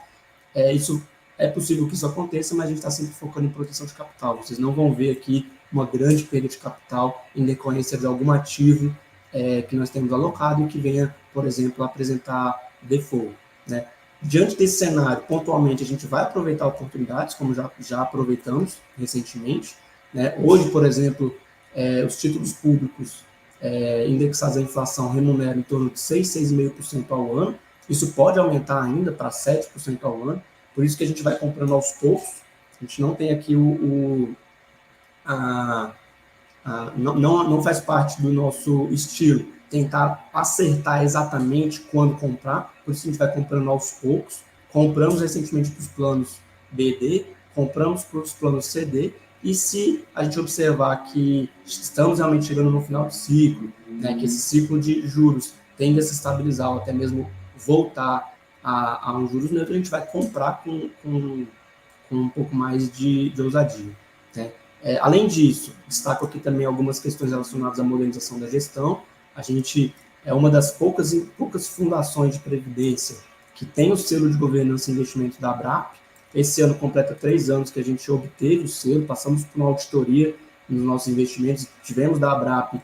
isso é possível que isso aconteça, mas a gente está sempre focando em proteção de capital. Vocês não vão ver aqui uma grande perda de capital em decorrência de algum ativo que nós temos alocado e que venha, por exemplo, apresentar default, né? Diante desse cenário, pontualmente, a gente vai aproveitar oportunidades, como já aproveitamos recentemente, né? Hoje, por exemplo, os títulos públicos indexados à inflação remuneram em torno de 6,5% ao ano. Isso pode aumentar ainda para 7% ao ano, por isso que a gente vai comprando aos poucos. A gente não tem aqui não faz parte do nosso estilo tentar acertar exatamente quando comprar, por isso a gente vai comprando aos poucos. Compramos recentemente para os planos BD, compramos para os planos CD, e se a gente observar que estamos realmente chegando no final do ciclo, né, que esse ciclo de juros tende a se estabilizar ou até mesmo voltar a um juros neutro, a gente vai comprar com um pouco mais de ousadia, né? Além disso, destaco aqui também algumas questões relacionadas à modernização da gestão. A gente é uma das poucas fundações de previdência que tem o selo de governança e investimento da ABRAP. Esse ano completa 3 anos que a gente obteve o selo, passamos por uma auditoria nos nossos investimentos, tivemos da ABRAP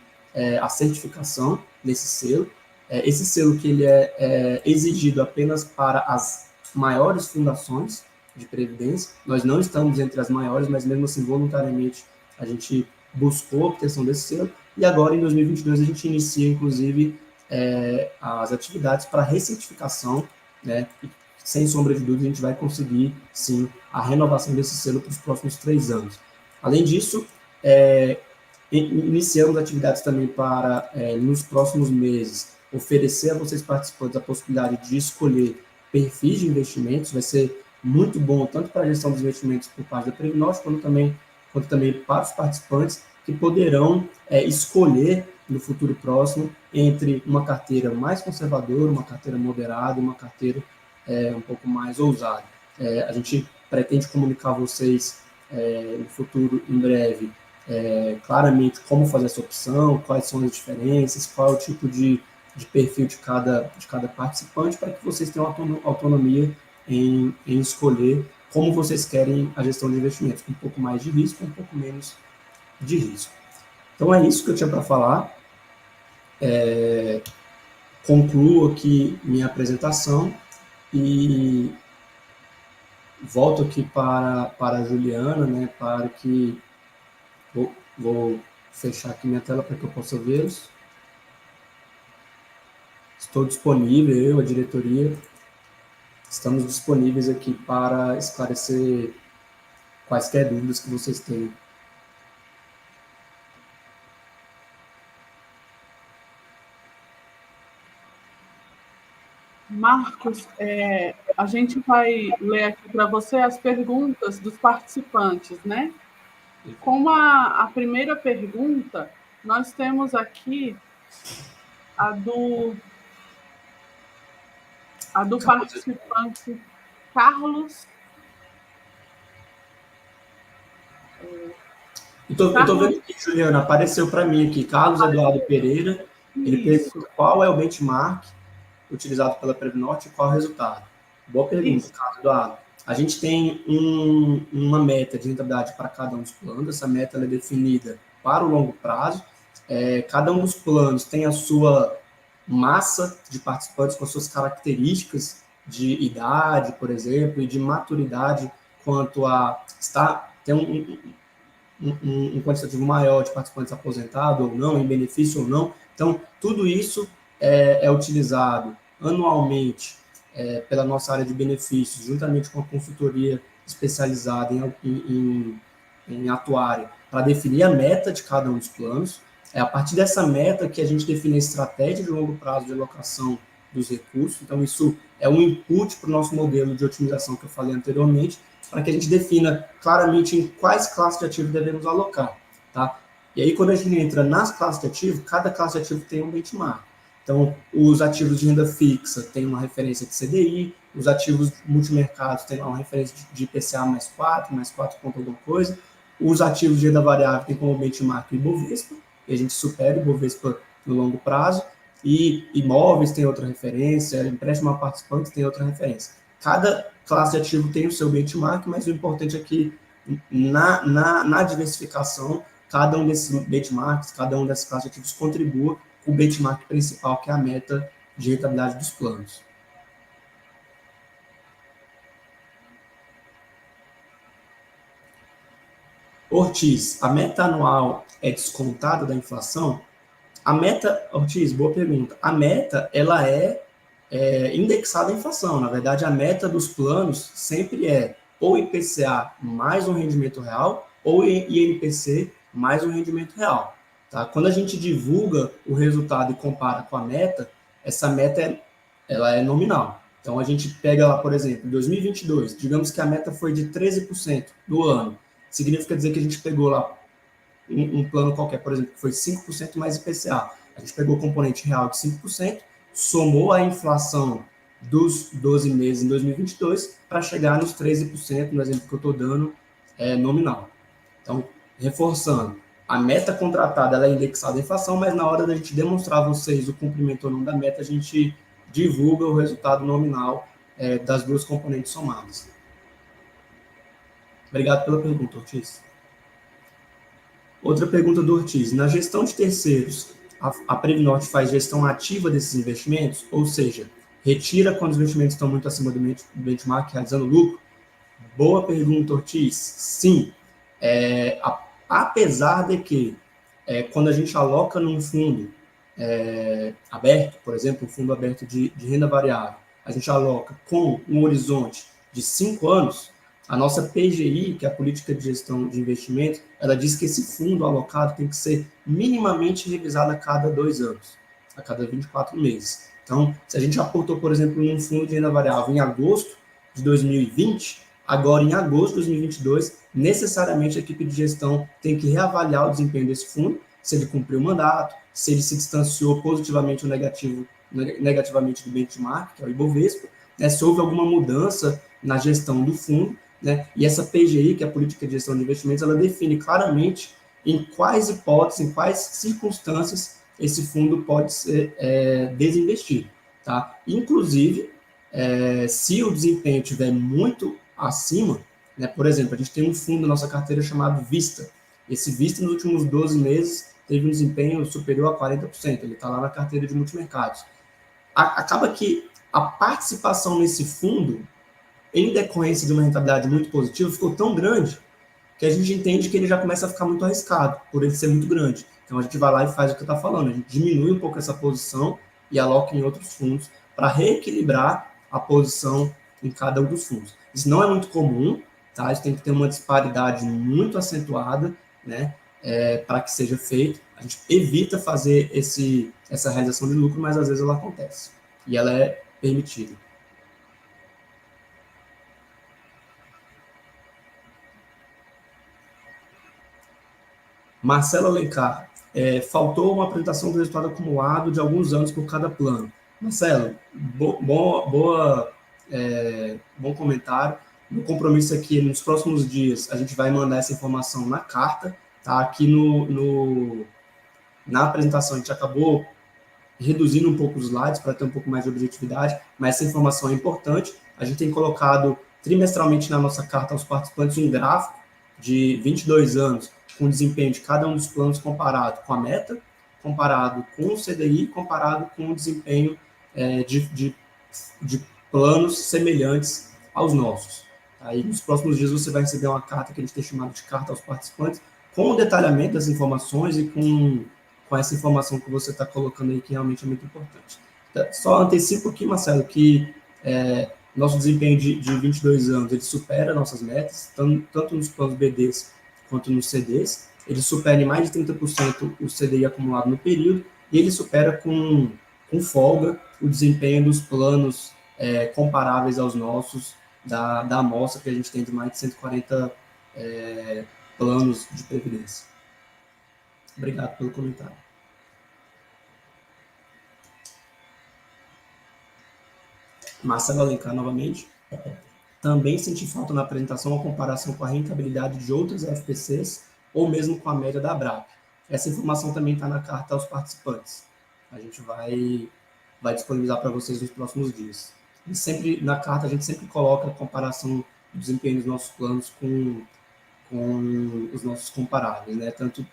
a certificação desse selo. Esse selo que ele é exigido apenas para as maiores fundações de previdência. Nós não estamos entre as maiores, mas mesmo assim, voluntariamente, a gente buscou a obtenção desse selo, e agora, em 2022, a gente inicia, inclusive, as atividades para recertificação, né? E, sem sombra de dúvida, a gente vai conseguir, sim, a renovação desse selo para os próximos 3 anos. Além disso, iniciamos atividades também para, nos próximos meses, oferecer a vocês participantes a possibilidade de escolher perfis de investimentos. Vai ser muito bom, tanto para a gestão dos investimentos por parte da Previnorte, quanto também para os participantes, que poderão escolher no futuro próximo entre uma carteira mais conservadora, uma carteira moderada e uma carteira um pouco mais ousada. A gente pretende comunicar a vocês no futuro, em breve, claramente como fazer essa opção, quais são as diferenças, qual é o tipo de perfil de cada participante, para que vocês tenham autonomia em escolher como vocês querem a gestão de investimentos, com um pouco mais de risco, um pouco menos de risco. Então é isso que eu tinha para falar. Concluo aqui minha apresentação e volto aqui para a Juliana, né, para que vou fechar aqui minha tela para que eu possa vê-los. Estou disponível, eu, a diretoria, estamos disponíveis aqui para esclarecer quaisquer dúvidas que vocês tenham.
Marcos, a gente vai ler aqui para você as perguntas dos participantes, né? Como a primeira pergunta, nós temos aqui a do participante Carlos.
Estou vendo aqui, Juliana, apareceu para mim aqui, Carlos Eduardo Pereira. Ele pergunta qual é o benchmark utilizado pela Previnorte e qual é o resultado. Boa pergunta, Carlos Eduardo. A gente tem uma meta de rentabilidade para cada um dos planos. Essa meta é definida para o longo prazo. Cada um dos planos tem a sua massa de participantes com as suas características de idade, por exemplo, e de maturidade quanto a ter um quantitativo maior de participantes aposentados ou não, em benefício ou não. Então, tudo isso é utilizado anualmente pela nossa área de benefícios, juntamente com a consultoria especializada em atuária, para definir a meta de cada um dos planos. É a partir dessa meta que a gente define a estratégia de longo prazo de alocação dos recursos. Então, isso é um input para o nosso modelo de otimização que eu falei anteriormente, para que a gente defina claramente em quais classes de ativo devemos alocar, tá? E aí, quando a gente entra nas classes de ativo, cada classe de ativo tem um benchmark. Então, os ativos de renda fixa têm uma referência de CDI, os ativos multimercados têm uma referência de IPCA mais 4 ponto alguma coisa, os ativos de renda variável têm como benchmark o Ibovespa, e a gente supera o Ibovespa no longo prazo, e imóveis tem outra referência, empréstimo a participantes tem outra referência. Cada classe de ativo tem o seu benchmark, mas o importante é que na diversificação, cada um desses benchmarks, cada um dessas classes de ativos contribua com o benchmark principal, que é a meta de rentabilidade dos planos. Ortiz, a meta anual é descontada da inflação? A meta, Ortiz, boa pergunta. A meta, ela é indexada à inflação. Na verdade, a meta dos planos sempre é ou IPCA mais um rendimento real ou INPC mais um rendimento real. Tá? Quando a gente divulga o resultado e compara com a meta, essa meta ela é nominal. Então, a gente pega lá, por exemplo, 2022, digamos que a meta foi de 13% do ano. Significa dizer que a gente pegou lá um plano qualquer, por exemplo, que foi 5% mais IPCA. A gente pegou o componente real de 5%, somou a inflação dos 12 meses em 2022 para chegar nos 13%, no exemplo que eu estou dando, nominal. Então, reforçando, a meta contratada ela é indexada à inflação, mas na hora da gente demonstrar a vocês o cumprimento ou não da meta, a gente divulga o resultado nominal das duas componentes somadas. Obrigado pela pergunta, Ortiz. Outra pergunta do Ortiz. Na gestão de terceiros, a Previnorte faz gestão ativa desses investimentos? Ou seja, retira quando os investimentos estão muito acima do benchmark, realizando lucro? Boa pergunta, Ortiz. Sim. Apesar de que, quando a gente aloca num fundo aberto, por exemplo, um fundo aberto de renda variável, a gente aloca com um horizonte de 5 anos, a nossa PGI, que é a Política de Gestão de Investimentos, ela diz que esse fundo alocado tem que ser minimamente revisado a cada 2 anos, a cada 24 meses. Então, se a gente aportou, por exemplo, num fundo de renda variável em agosto de 2020, agora em agosto de 2022, necessariamente a equipe de gestão tem que reavaliar o desempenho desse fundo, se ele cumpriu o mandato, se ele se distanciou positivamente ou negativamente do benchmark, que é o Ibovespa, né, se houve alguma mudança na gestão do fundo, né, e essa PGI, que é a Política de Gestão de Investimentos, ela define claramente em quais hipóteses, em quais circunstâncias esse fundo pode ser desinvestido. Tá? Inclusive, se o desempenho estiver muito acima, né, por exemplo, a gente tem um fundo na nossa carteira chamado Vista. Esse Vista, nos últimos 12 meses, teve um desempenho superior a 40%. Ele está lá na carteira de multimercados. Acaba que a participação nesse fundo, em decorrência de uma rentabilidade muito positiva, ficou tão grande que a gente entende que ele já começa a ficar muito arriscado, por ele ser muito grande. Então a gente vai lá e faz o que está falando, a gente diminui um pouco essa posição e aloca em outros fundos para reequilibrar a posição em cada um dos fundos. Isso não é muito comum, tá? Isso tem que ter uma disparidade muito acentuada, né? Para que seja feito. A gente evita fazer essa realização de lucro, mas às vezes ela acontece e ela é permitida. Marcelo Alencar, faltou uma apresentação do resultado acumulado de alguns anos por cada plano. Marcelo, bom comentário. No compromisso aqui, nos próximos dias, a gente vai mandar essa informação na carta. Tá? Aqui na apresentação, a gente acabou reduzindo um pouco os slides para ter um pouco mais de objetividade, mas essa informação é importante. A gente tem colocado trimestralmente na nossa carta aos participantes um gráfico de 22 anos com o desempenho de cada um dos planos comparado com a meta, comparado com o CDI, comparado com o desempenho de planos semelhantes aos nossos. Aí, nos próximos dias, você vai receber uma carta que a gente tem chamado de carta aos participantes, com o detalhamento das informações e com essa informação que você está colocando aí, que realmente é muito importante. Só antecipo aqui, Marcelo, que nosso desempenho de 22 anos, ele supera nossas metas, tanto nos planos BDs quanto nos CDs. Ele supera em mais de 30% o CDI acumulado no período, e ele supera com folga o desempenho dos planos comparáveis aos nossos, da amostra que a gente tem de mais de 140 planos de previdência. Obrigado pelo comentário. Marcelo Alencar, novamente. Também senti falta na apresentação a comparação com a rentabilidade de outras FPCs ou mesmo com a média da ABRAP. Essa informação também está na carta aos participantes. A gente vai disponibilizar para vocês nos próximos dias. E sempre, na carta, a gente sempre coloca a comparação do desempenho dos nossos planos com os nossos comparáveis, né? Tanto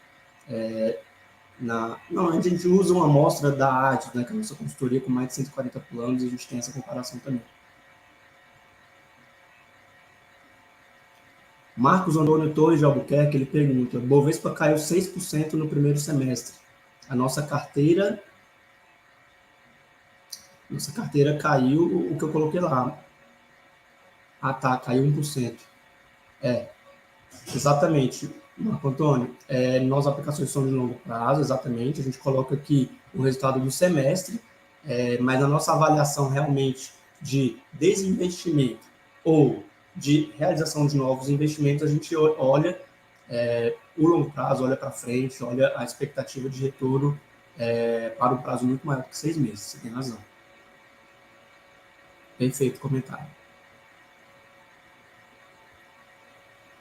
a gente usa uma amostra da AD, né, que é a nossa consultoria com mais de 140 planos, e a gente tem essa comparação também. Marcos Antônio Torres de Albuquerque, ele pergunta, Bovespa caiu 6% no primeiro semestre. A nossa carteira caiu o que eu coloquei lá. Ah, tá, caiu 1%. Exatamente, Marco Antônio. Nossas aplicações são de longo prazo, exatamente. A gente coloca aqui o resultado do semestre, mas a nossa avaliação realmente de desinvestimento ou de realização de novos investimentos, a gente olha o longo prazo, olha para frente, olha a expectativa de retorno para um prazo muito maior que 6 meses. Você tem razão. Perfeito comentário.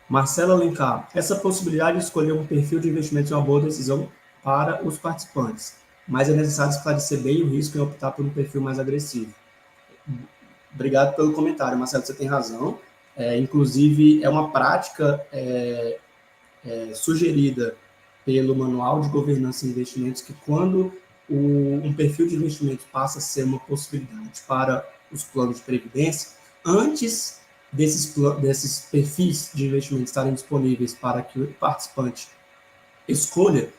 Marcelo Alencar, essa possibilidade de escolher um perfil de investimento é uma boa decisão para os participantes, mas é necessário esclarecer bem o risco em optar por um perfil mais agressivo. Obrigado pelo comentário, Marcelo, você tem razão. Inclusive, é uma prática sugerida pelo Manual de Governança e Investimentos que quando um perfil de investimento passa a ser uma possibilidade para os planos de previdência, antes desses perfis de investimento estarem disponíveis para que o participante escolha,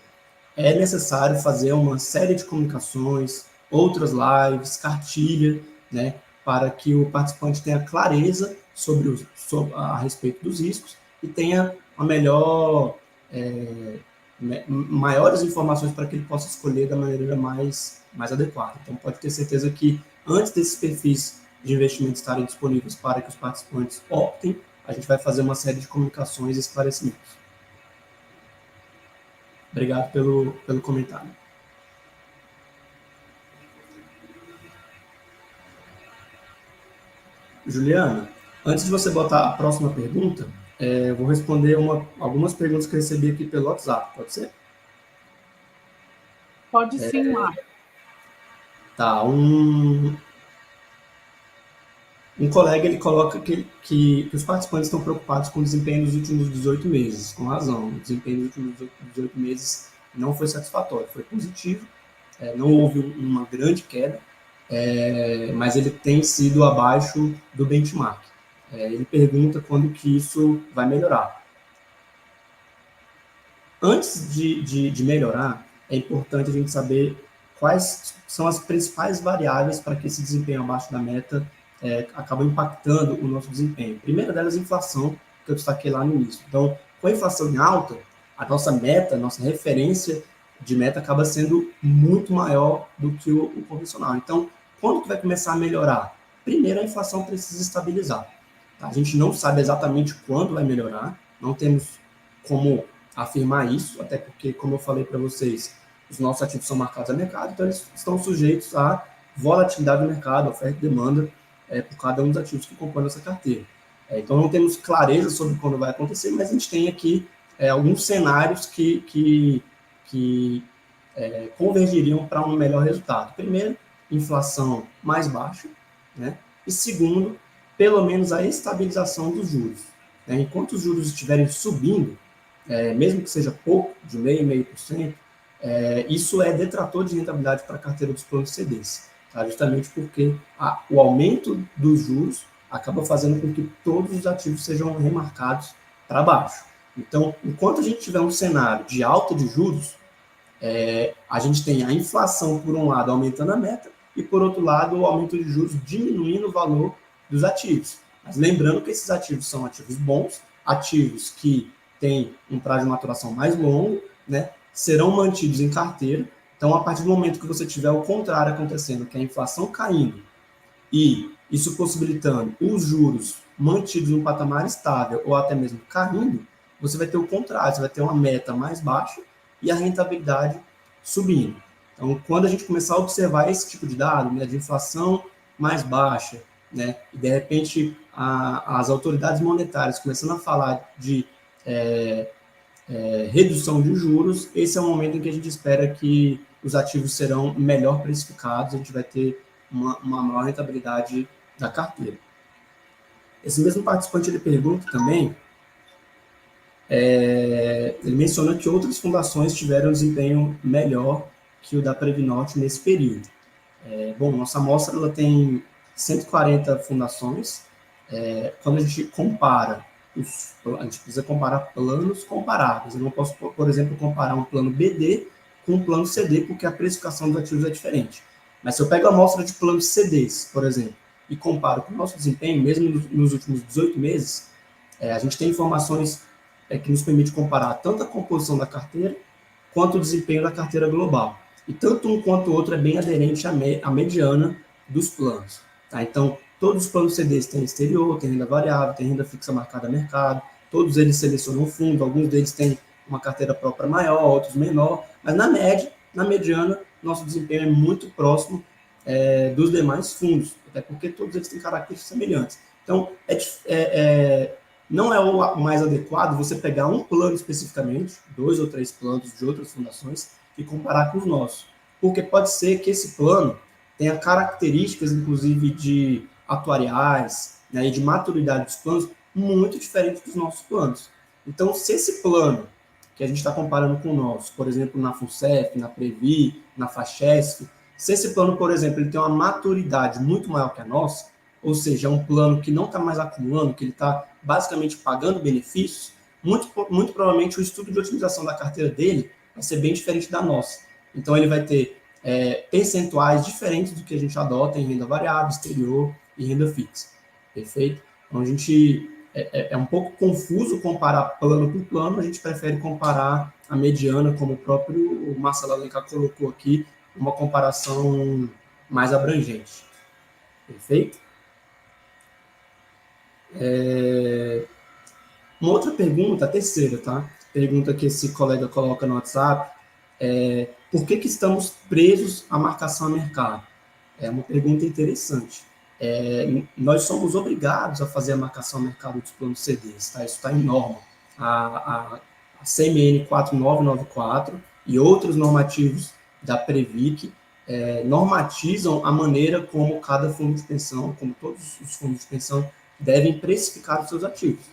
é necessário fazer uma série de comunicações, outras lives, cartilha, né, para que o participante tenha clareza a respeito dos riscos e tenha a maiores informações para que ele possa escolher da maneira mais adequada. Então, pode ter certeza que antes desses perfis de investimento estarem disponíveis para que os participantes optem, a gente vai fazer uma série de comunicações e esclarecimentos. Obrigado pelo comentário. Juliana, antes de você botar a próxima pergunta, eu vou responder algumas perguntas que eu recebi aqui pelo WhatsApp, pode ser?
Pode sim, Marcos.
Tá, um colega ele coloca que os participantes estão preocupados com o desempenho dos últimos 18 meses, com razão. O desempenho dos últimos 18 meses não foi satisfatório, foi positivo, não houve uma grande queda, mas ele tem sido abaixo do benchmark. Ele pergunta quando que isso vai melhorar. Antes de melhorar, é importante a gente saber quais são as principais variáveis para que esse desempenho abaixo da meta acaba impactando o nosso desempenho. A primeira delas é a inflação, que eu destaquei lá no início. Então, com a inflação em alta, a nossa meta, a nossa referência de meta acaba sendo muito maior do que o convencional. Então, quando que vai começar a melhorar? Primeiro, a inflação precisa estabilizar. Tá? A gente não sabe exatamente quando vai melhorar, não temos como afirmar isso, até porque, como eu falei para vocês, os nossos ativos são marcados a mercado, então eles estão sujeitos à volatilidade do mercado, oferta e demanda, por cada um dos ativos que compõem nossa carteira. Então, não temos clareza sobre quando vai acontecer, mas a gente tem aqui alguns cenários que convergiriam para um melhor resultado. Primeiro, inflação mais baixa, né? E segundo, pelo menos a estabilização dos juros. Né? Enquanto os juros estiverem subindo, mesmo que seja pouco, de 0,5%, isso é detrator de rentabilidade para a carteira dos planos CDs, tá? Justamente porque o aumento dos juros acaba fazendo com que todos os ativos sejam remarcados para baixo. Então, enquanto a gente tiver um cenário de alta de juros, a gente tem a inflação, por um lado, aumentando a meta, e, por outro lado, o aumento de juros diminuindo o valor dos ativos. Mas lembrando que esses ativos são ativos bons, ativos que têm um prazo de maturação mais longo, né, serão mantidos em carteira. Então, a partir do momento que você tiver o contrário acontecendo, que é a inflação caindo, e isso possibilitando os juros mantidos em um patamar estável ou até mesmo caindo, você vai ter o contrário, você vai ter uma meta mais baixa e a rentabilidade subindo. Então, quando a gente começar a observar esse tipo de dado, né, de inflação mais baixa, né, e de repente as autoridades monetárias começando a falar de redução de juros, esse é o momento em que a gente espera que os ativos serão melhor precificados, a gente vai ter uma maior rentabilidade da carteira. Esse mesmo participante ele pergunta também, ele menciona que outras fundações tiveram um desempenho melhor que o da Previnorte nesse período. Bom, nossa amostra ela tem 140 fundações. Quando a gente compara a gente precisa comparar planos comparáveis. Eu não posso, por exemplo, comparar um plano BD com um plano CD, porque a precificação dos ativos é diferente. Mas se eu pego a amostra de planos CDs, por exemplo, e comparo com o nosso desempenho, mesmo nos últimos 18 meses, a gente tem informações que nos permite comparar tanto a composição da carteira quanto o desempenho da carteira global. E tanto um quanto o outro é bem aderente à mediana dos planos. Tá? Então, todos os planos CDs têm exterior, tem renda variável, tem renda fixa marcada a mercado, todos eles selecionam fundo, alguns deles têm uma carteira própria maior, outros menor, mas na média, na mediana, nosso desempenho é muito próximo dos demais fundos, até porque todos eles têm características semelhantes. Então, não é o mais adequado você pegar um plano especificamente, 2 ou 3 planos de outras fundações, e comparar com os nossos. Porque pode ser que esse plano tenha características, inclusive, de atuariais, né, e de maturidade dos planos muito diferentes dos nossos planos. Então, se esse plano que a gente está comparando com o nosso, por exemplo, na FUNCEF, na Previ, na FACHESF, se esse plano, por exemplo, ele tem uma maturidade muito maior que a nossa, ou seja, é um plano que não está mais acumulando, que ele está basicamente pagando benefícios, muito provavelmente o estudo de otimização da carteira dele vai ser bem diferente da nossa. Então, ele vai ter percentuais diferentes do que a gente adota em renda variável, exterior e renda fixa. Perfeito? Então, a gente é um pouco confuso comparar plano por plano, a gente prefere comparar a mediana, como o próprio Marcelo Alencar colocou aqui, uma comparação mais abrangente. Perfeito? Uma outra pergunta, a terceira, tá? Pergunta que esse colega coloca no WhatsApp por que estamos presos à marcação a mercado? É uma pergunta interessante. Nós somos obrigados a fazer a marcação a mercado dos planos CDs, tá? Isso está em norma. A CMN 4994 e outros normativos da Previc normatizam a maneira como cada fundo de pensão, como todos os fundos de pensão, devem precificar os seus ativos.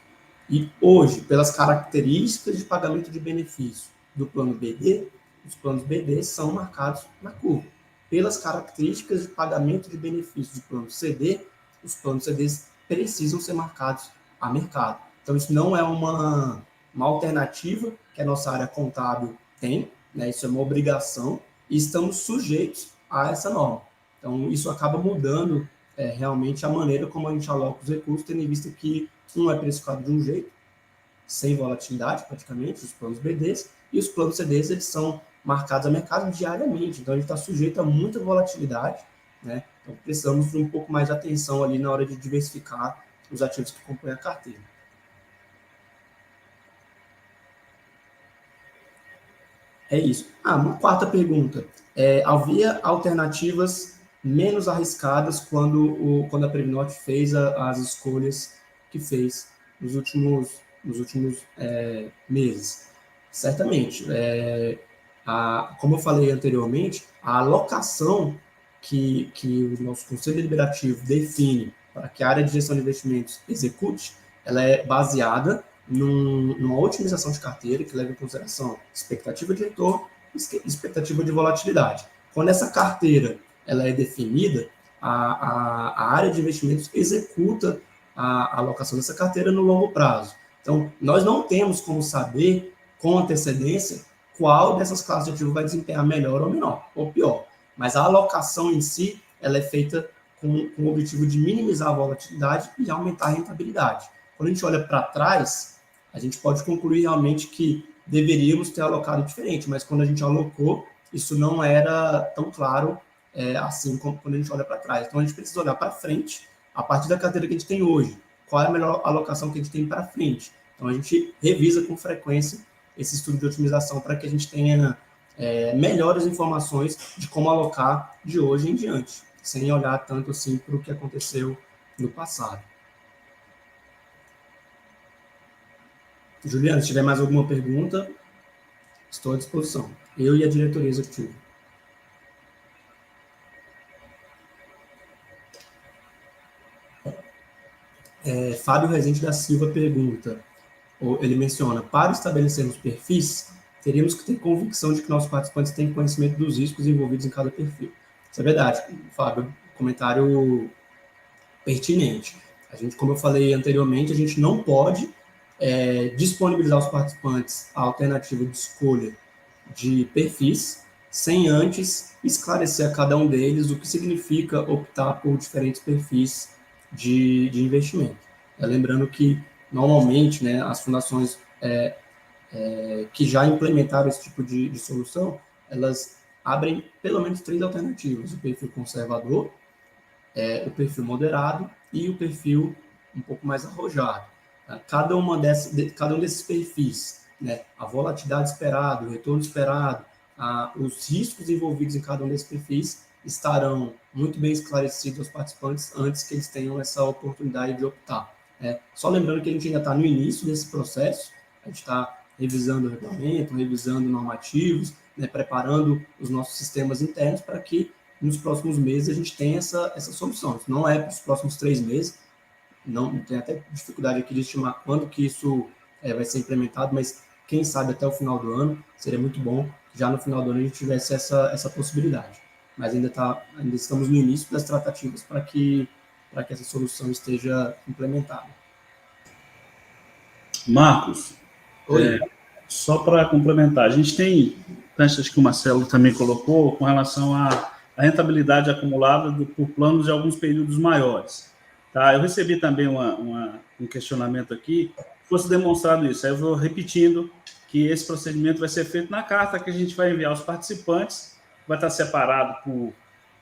E hoje, pelas características de pagamento de benefício do plano BD, os planos BD são marcados na curva. Pelas características de pagamento de benefício do plano CD, os planos CDs precisam ser marcados a mercado. Então, isso não é uma alternativa que a nossa área contábil tem, né? Isso é uma obrigação e estamos sujeitos a essa norma. Então, isso acaba mudando realmente a maneira como a gente aloca os recursos, tendo em vista que um é precificado de um jeito, sem volatilidade praticamente, os planos BDs, e os planos CDs eles são marcados a mercado diariamente, então ele está sujeito a muita volatilidade, né? Então precisamos de um pouco mais de atenção ali na hora de diversificar os ativos que compõem a carteira. É isso. Uma quarta pergunta. Havia alternativas menos arriscadas quando a Previnorte fez as escolhas que fez nos últimos meses? Certamente. Como eu falei anteriormente, a alocação que o nosso Conselho Deliberativo define para que a área de gestão de investimentos execute, ela é baseada numa otimização de carteira que leva em consideração expectativa de retorno e expectativa de volatilidade. Quando essa carteira ela é definida, a área de investimentos executa a alocação dessa carteira no longo prazo. Então, nós não temos como saber com antecedência qual dessas classes de ativo vai desempenhar melhor ou menor, ou pior. Mas a alocação em si, ela é feita com o objetivo de minimizar a volatilidade e aumentar a rentabilidade. Quando a gente olha para trás, a gente pode concluir realmente que deveríamos ter alocado diferente, mas quando a gente alocou, isso não era tão claro assim como quando a gente olha para trás. Então, a gente precisa olhar para frente, a partir da carteira que a gente tem hoje, qual é a melhor alocação que a gente tem para frente. Então, a gente revisa com frequência esse estudo de otimização para que a gente tenha melhores informações de como alocar de hoje em diante, sem olhar tanto assim para o que aconteceu no passado. Juliana, se tiver mais alguma pergunta, estou à disposição. Eu e a diretoria executiva. Fábio Rezende da Silva pergunta, ele menciona, para estabelecermos perfis, teríamos que ter convicção de que nossos participantes têm conhecimento dos riscos envolvidos em cada perfil. Isso é verdade, Fábio, comentário pertinente. A gente, como eu falei anteriormente, a gente não pode disponibilizar aos participantes a alternativa de escolha de perfis, sem antes esclarecer a cada um deles o que significa optar por diferentes perfis de investimento. Lembrando que, normalmente, né, as fundações que já implementaram esse tipo de solução, elas abrem pelo menos 3 alternativas: o perfil conservador, o perfil moderado e o perfil um pouco mais arrojado. Cada um desses perfis, né, a volatilidade esperada, o retorno esperado, os riscos envolvidos em cada um desses perfis estarão muito bem esclarecidos aos participantes antes que eles tenham essa oportunidade de optar. Só lembrando que a gente ainda está no início desse processo, a gente está revisando o regulamento, revisando normativos, né, preparando os nossos sistemas internos para que nos próximos meses a gente tenha essa solução. Isso não é para os próximos 3 meses, não tem até dificuldade aqui de estimar quando que isso vai ser implementado, mas quem sabe até o final do ano, seria muito bom que já no final do ano a gente tivesse essa possibilidade. Mas ainda estamos no início das tratativas para que essa solução esteja implementada.
Marcos, só para complementar, a gente tem, acho que o Marcelo também colocou, com relação à rentabilidade acumulada por planos de alguns períodos maiores. Tá? Eu recebi também um questionamento aqui, fosse demonstrado isso. Aí eu vou repetindo que esse procedimento vai ser feito na carta que a gente vai enviar aos participantes, vai estar separado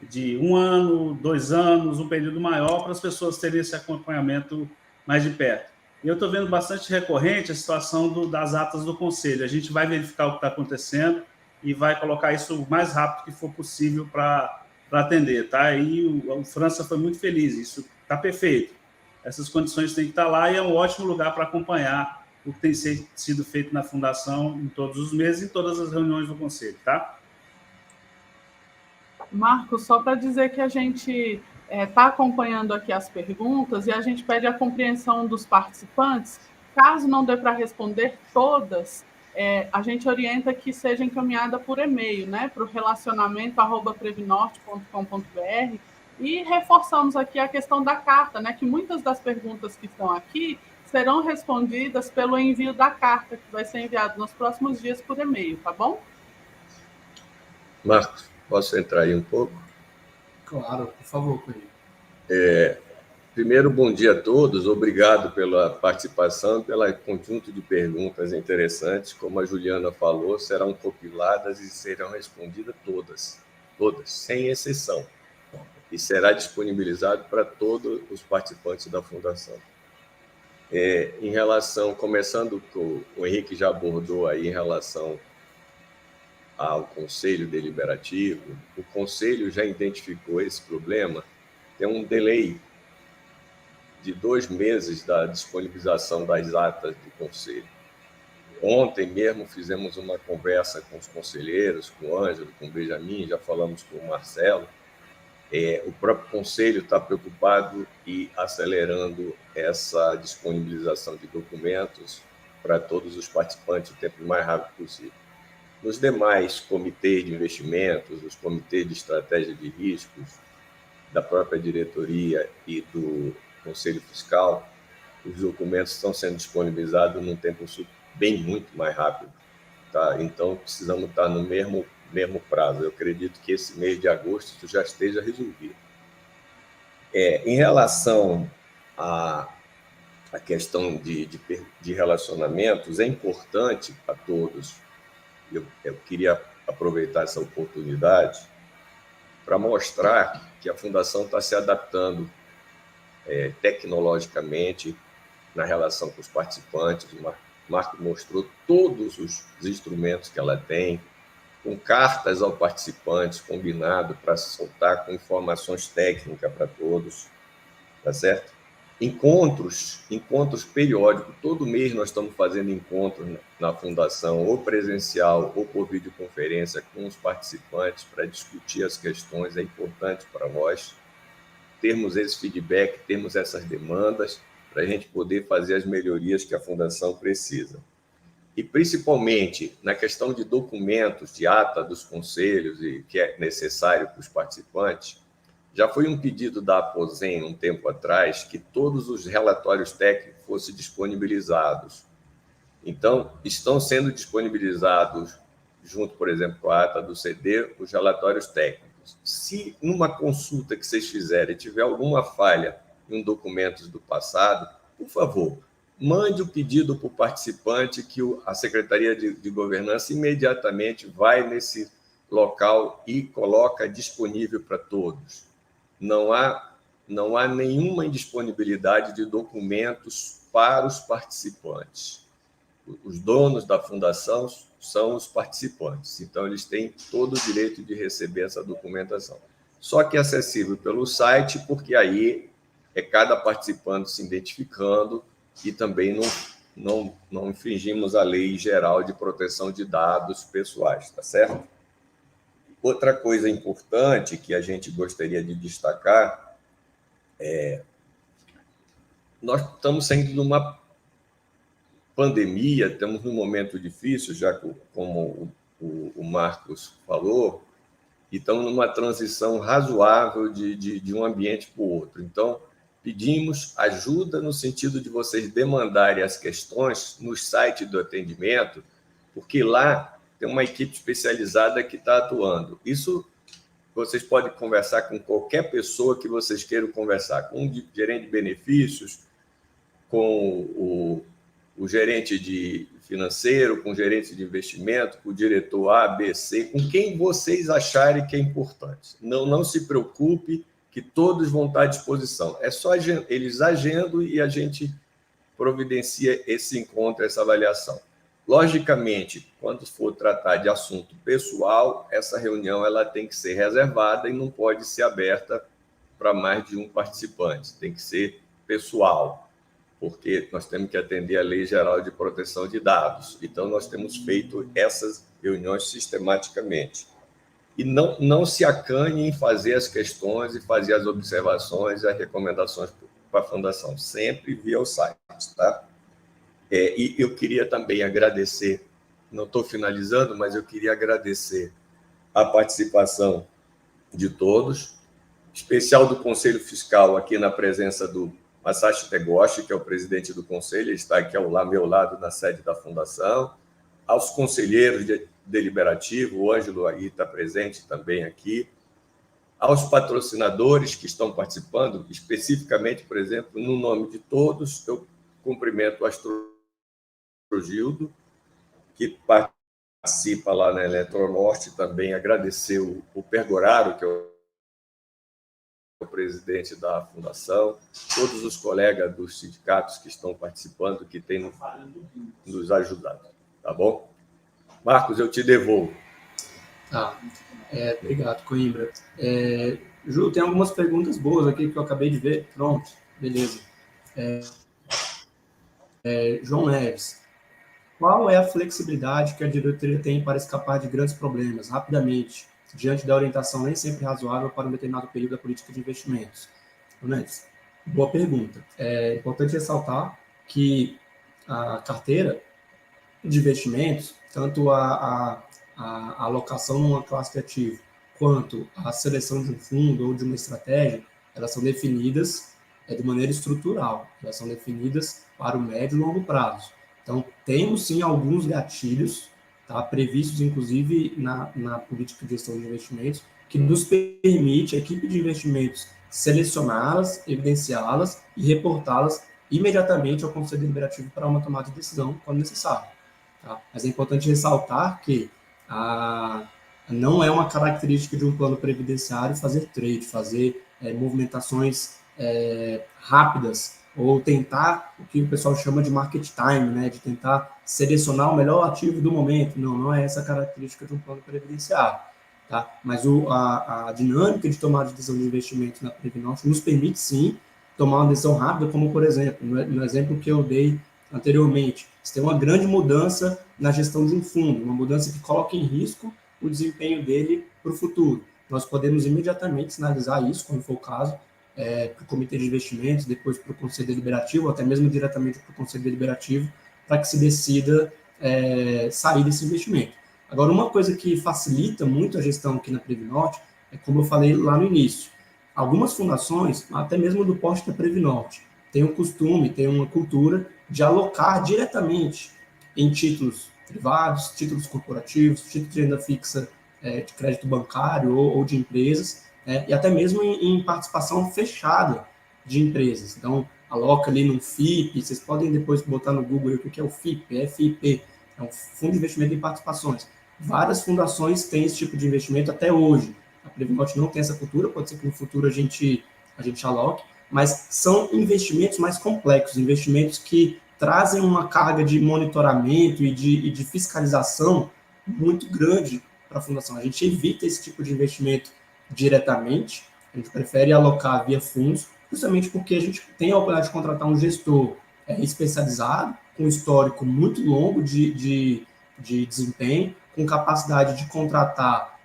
de 1 ano, 2 anos, um período maior, para as pessoas terem esse acompanhamento mais de perto. E eu estou vendo bastante recorrente a situação das atas do conselho. A gente vai verificar o que está acontecendo e vai colocar isso o mais rápido que for possível para atender. Tá? E o França foi muito feliz, isso está perfeito. Essas condições têm que estar lá e é um ótimo lugar para acompanhar o que tem sido feito na Fundação em todos os meses, em todas as reuniões do conselho. Tá?
Marcos, só para dizer que a gente está acompanhando aqui as perguntas e a gente pede a compreensão dos participantes. Caso não dê para responder todas, a gente orienta que seja encaminhada por e-mail, né, para o relacionamento@previnorte.com.br, e reforçamos aqui a questão da carta, né, que muitas das perguntas que estão aqui serão respondidas pelo envio da carta, que vai ser enviado nos próximos dias por e-mail, tá bom?
Marcos, posso entrar aí um pouco?
Claro, por favor, Coelho.
Primeiro, bom dia a todos. Obrigado pela participação, pelo conjunto de perguntas interessantes. Como a Juliana falou, serão compiladas e serão respondidas todas, sem exceção. E será disponibilizado para todos os participantes da Fundação. Em relação, começando com o Henrique já abordou aí em relação ao Conselho Deliberativo, o Conselho já identificou esse problema, tem um delay de 2 meses da disponibilização das atas do Conselho. Ontem mesmo fizemos uma conversa com os conselheiros, com o Ângelo, com o Benjamin, já falamos com o Marcelo. O próprio Conselho está preocupado e acelerando essa disponibilização de documentos para todos os participantes o tempo mais rápido possível. Nos demais comitês de investimentos, os comitês de estratégia de riscos, da própria diretoria e do Conselho Fiscal, os documentos estão sendo disponibilizados num tempo muito mais rápido. Tá? Então, precisamos estar no mesmo prazo. Eu acredito que esse mês de agosto isso já esteja resolvido. Em relação à questão de relacionamentos, é importante para todos. Eu queria aproveitar essa oportunidade para mostrar que a Fundação está se adaptando tecnologicamente na relação com os participantes. O Marco mostrou todos os instrumentos que ela tem, com cartas ao participante, combinado para soltar com informações técnicas para todos, tá certo? Encontros periódicos, todo mês nós estamos fazendo encontros na Fundação, ou presencial ou por videoconferência com os participantes para discutir as questões. É importante para nós termos esse feedback, termos essas demandas, para a gente poder fazer as melhorias que a Fundação precisa. E, principalmente, na questão de documentos, de ata dos conselhos, e que é necessário para os participantes, já foi um pedido da Aposem, um tempo atrás, que todos os relatórios técnicos fossem disponibilizados Então, estão sendo disponibilizados, junto, por exemplo, com a ata do CD, os relatórios técnicos. Se numa consulta que vocês fizerem tiver alguma falha em um documento do passado, por favor, mande o pedido para o participante que a Secretaria de Governança imediatamente vai nesse local e coloca disponível para todos. Não há nenhuma indisponibilidade de documentos para os participantes. Os donos da fundação são os participantes, então eles têm todo o direito de receber essa documentação. Só que é acessível pelo site, porque aí é cada participante se identificando e também não infringimos a Lei Geral de Proteção de Dados Pessoais, tá certo? Outra coisa importante que a gente gostaria de destacar nós estamos saindo de uma pandemia, estamos num momento difícil, já que, como o Marcos falou, e estamos numa transição razoável de um ambiente para o outro. Então, pedimos ajuda no sentido de vocês demandarem as questões no site do atendimento, porque lá tem uma equipe especializada que está atuando. Isso vocês podem conversar com qualquer pessoa que vocês queiram conversar, com o gerente de benefícios, com o gerente de financeiro, com o gerente de investimento, com o diretor A, B, C, com quem vocês acharem que é importante. Não se preocupe, que todos vão estar à disposição. É só eles agendam e a gente providencia esse encontro, essa avaliação. Logicamente, quando for tratar de assunto pessoal, essa reunião ela tem que ser reservada e não pode ser aberta para mais de um participante. Tem que ser pessoal, porque nós temos que atender a Lei Geral de Proteção de Dados. Então, nós temos feito essas reuniões sistematicamente. E não se acanhe em fazer as questões e fazer as observações e as recomendações para a Fundação, sempre via o site, tá? E eu queria também agradecer, não estou finalizando, mas eu queria agradecer a participação de todos, especial do Conselho Fiscal, aqui na presença do Masashi Tegoshi, que é o presidente do Conselho, ele está aqui ao meu lado na sede da Fundação, aos conselheiros deliberativos, o Ângelo aí está presente também aqui, aos patrocinadores que estão participando, especificamente, por exemplo, no nome de todos, eu cumprimento o Astrogildo, que participa lá na Eletronorte, também agradecer o Pergoraro, que é o presidente da Fundação, todos os colegas dos sindicatos que estão participando, que têm nos ajudado. Tá bom? Marcos, eu te devolvo.
Tá. Obrigado, Coimbra. Ju, tem algumas perguntas boas aqui que eu acabei de ver. Pronto, beleza. João Neves. Qual é a flexibilidade que a diretoria tem para escapar de grandes problemas, rapidamente, diante da orientação nem sempre razoável para um determinado período da política de investimentos? João Neves, boa pergunta. É importante ressaltar que a carteira de investimentos, tanto a alocação numa classe de ativo, quanto a seleção de um fundo ou de uma estratégia, elas são definidas de maneira estrutural, elas são definidas para o médio e longo prazo. Então, temos sim alguns gatilhos, tá, previstos inclusive na política de gestão de investimentos, que nos permite, a equipe de investimentos, selecioná-las, evidenciá-las e reportá-las imediatamente ao Conselho Deliberativo para uma tomada de decisão, quando necessário. Tá? Mas é importante ressaltar que não é uma característica de um plano previdenciário fazer trade, fazer movimentações rápidas, ou tentar o que o pessoal chama de market time, né, de tentar selecionar o melhor ativo do momento. Não é essa a característica de um plano previdenciário. Tá? Mas a dinâmica de tomada de decisão de investimento na Previnorte nos permite, sim, tomar uma decisão rápida, como, por exemplo, no exemplo que eu dei anteriormente, você tem uma grande mudança na gestão de um fundo, uma mudança que coloca em risco o desempenho dele para o futuro. Nós podemos imediatamente sinalizar isso, como for o caso, para o Comitê de Investimentos, depois para o Conselho Deliberativo, ou até mesmo diretamente para o Conselho Deliberativo, para que se decida sair desse investimento. Agora, uma coisa que facilita muito a gestão aqui na Previnorte é, como eu falei lá no início, algumas fundações, até mesmo do porte da Previnorte, têm um costume, têm uma cultura de alocar diretamente em títulos privados, títulos corporativos, títulos de renda fixa de crédito bancário ou de empresas, e até mesmo em participação fechada de empresas. Então, aloca ali no FIP, vocês podem depois botar no Google o que é o FIP, FIP, é um Fundo de Investimento em Participações. Várias fundações têm esse tipo de investimento até hoje. A Previnorte não tem essa cultura, pode ser que no futuro a gente aloque, mas são investimentos mais complexos, investimentos que trazem uma carga de monitoramento e de fiscalização muito grande para a fundação. A gente evita esse tipo de investimento diretamente, a gente prefere alocar via fundos, justamente porque a gente tem a oportunidade de contratar um gestor especializado, com um histórico muito longo de desempenho, com capacidade de contratar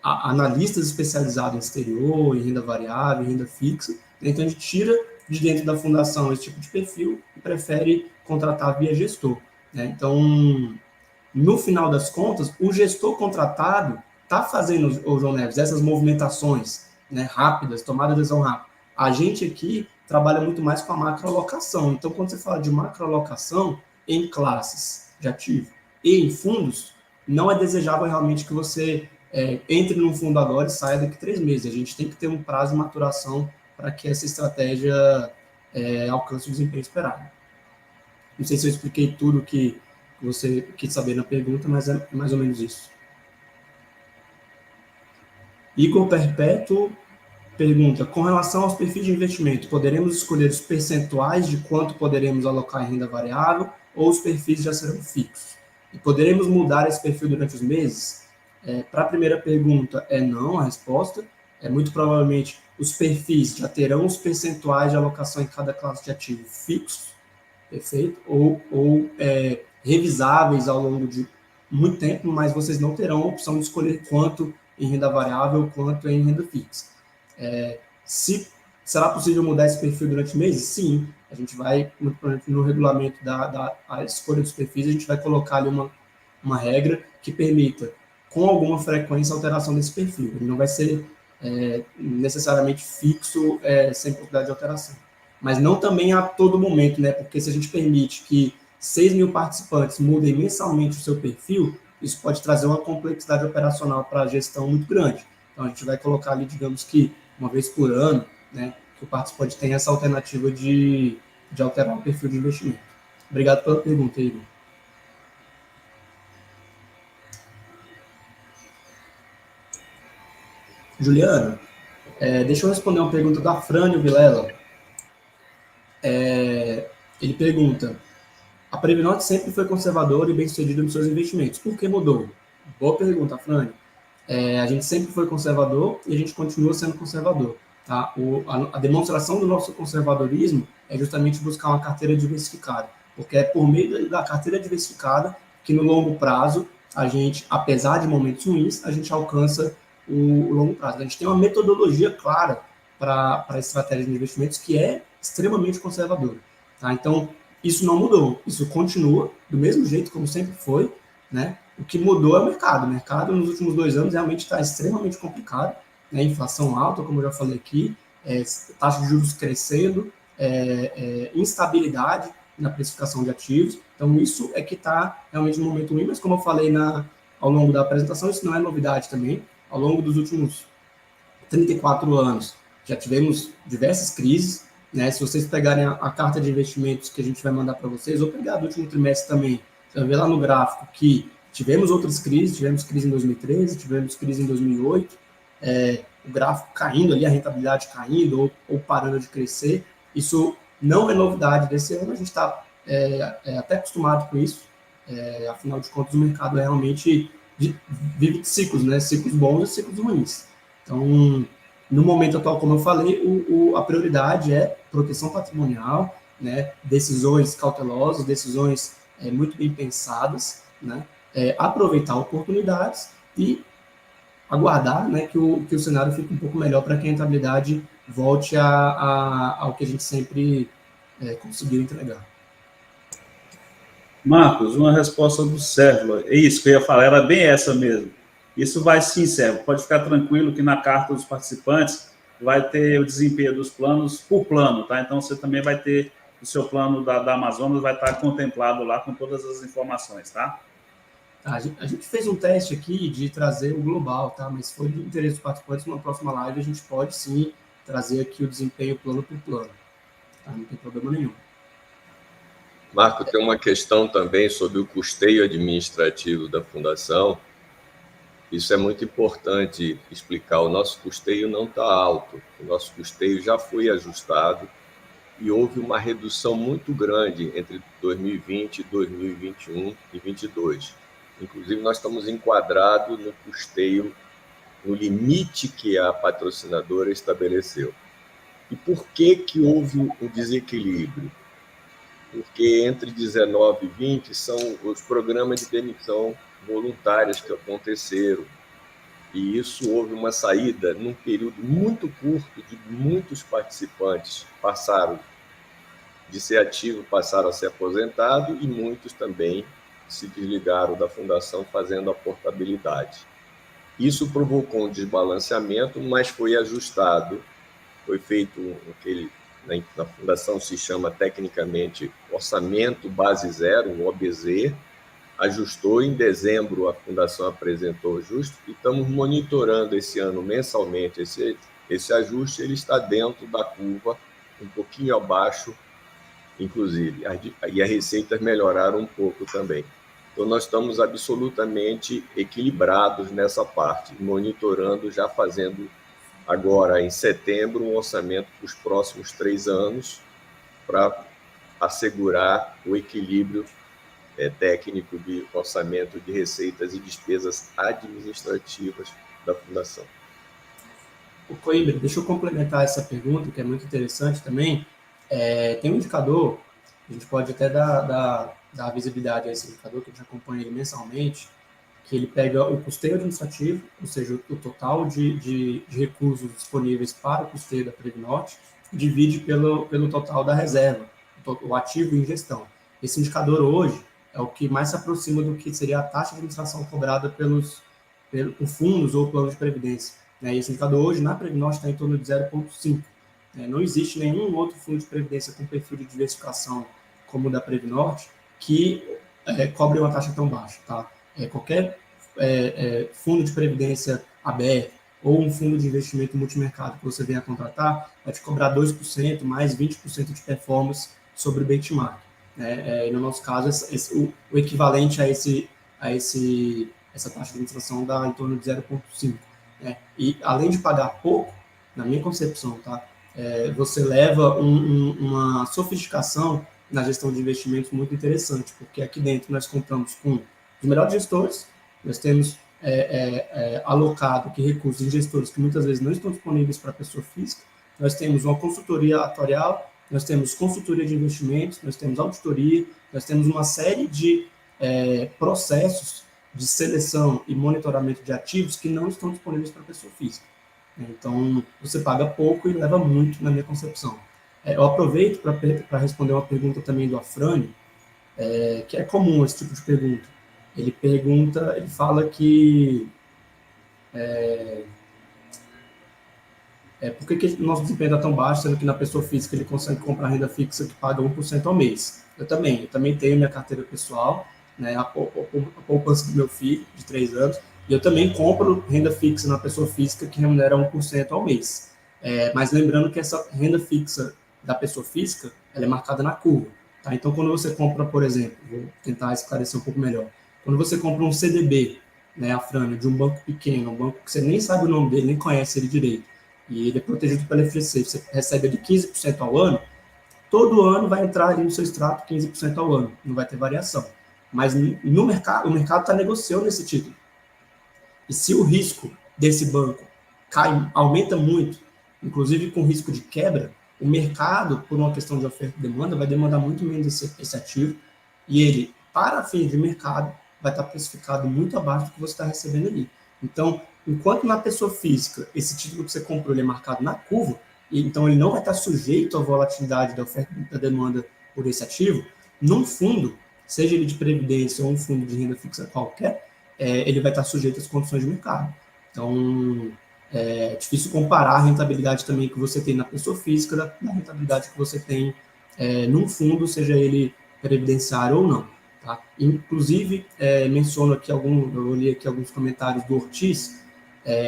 analistas especializados em exterior, em renda variável, em renda fixa. Então, a gente tira de dentro da fundação esse tipo de perfil e prefere contratar via gestor. Então, no final das contas, o gestor contratado está fazendo, João Neves, essas movimentações rápidas, tomada de decisão rápida. A gente aqui trabalha muito mais com a macroalocação. Então, quando você fala de macroalocação em classes de ativo e em fundos, não é desejável realmente que você entre num fundo agora e saia daqui 3 meses. A gente tem que ter um prazo de maturação para que essa estratégia alcance o desempenho esperado. Não sei se eu expliquei tudo que você quis saber na pergunta, mas é mais ou menos isso. Igor Perpétuo pergunta, com relação aos perfis de investimento, poderemos escolher os percentuais de quanto poderemos alocar em renda variável ou os perfis já serão fixos? E poderemos mudar esse perfil durante os meses? Para a primeira pergunta, não, a resposta. Muito provavelmente os perfis já terão os percentuais de alocação em cada classe de ativo fixos, perfeito? Ou revisáveis ao longo de muito tempo, mas vocês não terão a opção de escolher quanto em renda variável, quanto em renda fixa. Será possível mudar esse perfil durante meses? Sim. A gente vai, no regulamento da escolha dos perfis, a gente vai colocar ali uma regra que permita, com alguma frequência, a alteração desse perfil. Ele não vai ser necessariamente fixo, sem possibilidade de alteração. Mas não também a todo momento, porque se a gente permite que 6 mil participantes mudem mensalmente o seu perfil, isso pode trazer uma complexidade operacional para a gestão muito grande. Então, a gente vai colocar ali, digamos que, uma vez por ano, que o participante tenha essa alternativa de alterar o perfil de investimento. Obrigado pela pergunta, Igor. Juliana, deixa eu responder uma pergunta da Frânio Vilela. Ele pergunta, a Previnorte sempre foi conservadora e bem-sucedida nos seus investimentos. Por que mudou? Boa pergunta, Frânio. A gente sempre foi conservador e a gente continua sendo conservador. Tá? A demonstração do nosso conservadorismo é justamente buscar uma carteira diversificada, porque é por meio da carteira diversificada que no longo prazo, a gente, apesar de momentos ruins, a gente alcança o longo prazo. A gente tem uma metodologia clara para a estratégia de investimentos que é extremamente conservadora. Tá? Então, isso não mudou, isso continua do mesmo jeito como sempre foi, O que mudou é o mercado. O mercado, nos últimos 2 anos, realmente está extremamente complicado. Inflação alta, como eu já falei aqui, taxa de juros crescendo, instabilidade na precificação de ativos. Então, isso é que está realmente no momento ruim, mas como eu falei ao longo da apresentação, isso não é novidade também. Ao longo dos últimos 34 anos, já tivemos diversas crises. Se vocês pegarem a carta de investimentos que a gente vai mandar para vocês, ou pegar do último trimestre também, você vai ver lá no gráfico que tivemos outras crises, tivemos crise em 2013, tivemos crise em 2008, o gráfico caindo ali, a rentabilidade caindo ou parando de crescer. Isso não é novidade desse ano, a gente está até acostumado com isso, afinal de contas o mercado realmente vive de ciclos, ciclos bons e ciclos ruins. Então, no momento atual, como eu falei, a prioridade é proteção patrimonial, decisões cautelosas, decisões muito bem pensadas, aproveitar oportunidades e aguardar que o cenário fique um pouco melhor para que a rentabilidade volte ao que a gente sempre conseguiu entregar.
Marcos, uma resposta do Sérgio. É isso que eu ia falar, era bem essa mesmo. Isso vai sim, Sérgio. Pode ficar tranquilo que na carta dos participantes vai ter o desempenho dos planos por plano, tá? Então, você também vai ter o seu plano da Amazonas vai estar contemplado lá com todas as informações, tá?
A gente fez um teste aqui de trazer o global, tá? Mas se for de interesse dos participantes, numa próxima live a gente pode sim trazer aqui o desempenho plano por plano. Tá? Não tem problema nenhum.
Marco, tem uma questão também sobre o custeio administrativo da Fundação. Isso é muito importante explicar. O nosso custeio não está alto. O nosso custeio já foi ajustado e houve uma redução muito grande entre 2020, 2021 e 2022. Inclusive, nós estamos enquadrados no custeio, no limite que a patrocinadora estabeleceu. E por que houve um desequilíbrio? Porque entre 19 e 20 são os programas de demissão voluntárias que aconteceram. E isso houve uma saída num período muito curto de muitos participantes. Passaram de ser ativo, passaram a ser aposentado e muitos também se desligaram da fundação fazendo a portabilidade. Isso provocou um desbalanceamento, mas foi ajustado. Foi feito aquele, na fundação se chama tecnicamente Orçamento Base Zero, o OBZ, ajustou. Em dezembro a fundação apresentou o ajuste e estamos monitorando esse ano mensalmente esse ajuste. Ele está dentro da curva, um pouquinho abaixo, inclusive, e as receitas melhoraram um pouco também. Então, nós estamos absolutamente equilibrados nessa parte, monitorando, já fazendo agora, em setembro, um orçamento para os próximos 3 anos, para assegurar o equilíbrio técnico de orçamento de receitas e despesas administrativas da Fundação.
O Coimbra, deixa eu complementar essa pergunta, que é muito interessante também. Tem um indicador, a gente pode até dar visibilidade a esse indicador, que a gente acompanha ele mensalmente, que ele pega o custeio administrativo, ou seja, o total de recursos disponíveis para o custeio da Previnorte, e divide pelo total da reserva, o ativo em gestão. Esse indicador hoje é o que mais se aproxima do que seria a taxa de administração cobrada por fundos ou plano de previdência. Esse indicador hoje na Previnorte está em torno de 0,5. Não existe nenhum outro fundo de previdência com perfil de diversificação como o da Previnorte que cobre uma taxa tão baixa. Tá? Qualquer fundo de previdência aberto ou um fundo de investimento multimercado que você venha contratar vai te cobrar 2% mais 20% de performance sobre o benchmark. No nosso caso, o equivalente a essa taxa de administração dá em torno de 0,5. E além de pagar pouco, na minha concepção, tá? Você leva uma sofisticação na gestão de investimentos muito interessante, porque aqui dentro nós contamos com os melhores gestores, nós temos alocado aqui recursos em gestores que muitas vezes não estão disponíveis para a pessoa física, nós temos uma consultoria atuarial, nós temos consultoria de investimentos, nós temos auditoria, nós temos uma série de processos de seleção e monitoramento de ativos que não estão disponíveis para a pessoa física. Então, você paga pouco e leva muito, na minha concepção. Eu aproveito para responder uma pergunta também do Afrânio, que é comum esse tipo de pergunta. Ele fala que por que o nosso desempenho está tão baixo, sendo que na pessoa física ele consegue comprar renda fixa que paga 1% ao mês. Eu também tenho minha carteira pessoal, a poupança do meu filho, de 3 anos, e eu também compro renda fixa na pessoa física que remunera 1% ao mês. Mas lembrando que essa renda fixa da pessoa física, ela é marcada na curva. Tá? Então, quando você compra, por exemplo, vou tentar esclarecer um pouco melhor, quando você compra um CDB, Afrânio, de um banco pequeno, um banco que você nem sabe o nome dele, nem conhece ele direito, e ele é protegido pela FGC, você recebe de 15% ao ano, todo ano vai entrar ali no seu extrato 15% ao ano, não vai ter variação. Mas no mercado, o mercado está negociando esse título. E se o risco desse banco aumenta muito, inclusive com risco de quebra, o mercado, por uma questão de oferta e demanda, vai demandar muito menos esse ativo, e ele, para fins de mercado, vai estar precificado muito abaixo do que você está recebendo ali. Então, enquanto na pessoa física, esse título que você comprou ele é marcado na curva, e então ele não vai estar sujeito à volatilidade da oferta e da demanda por esse ativo, num fundo, seja ele de previdência ou um fundo de renda fixa qualquer, ele vai estar sujeito às condições de mercado. Então, é difícil comparar a rentabilidade também que você tem na pessoa física da rentabilidade que você tem num fundo, seja ele previdenciário ou não. Tá? Inclusive, menciono aqui eu olhei aqui alguns comentários do Ortiz,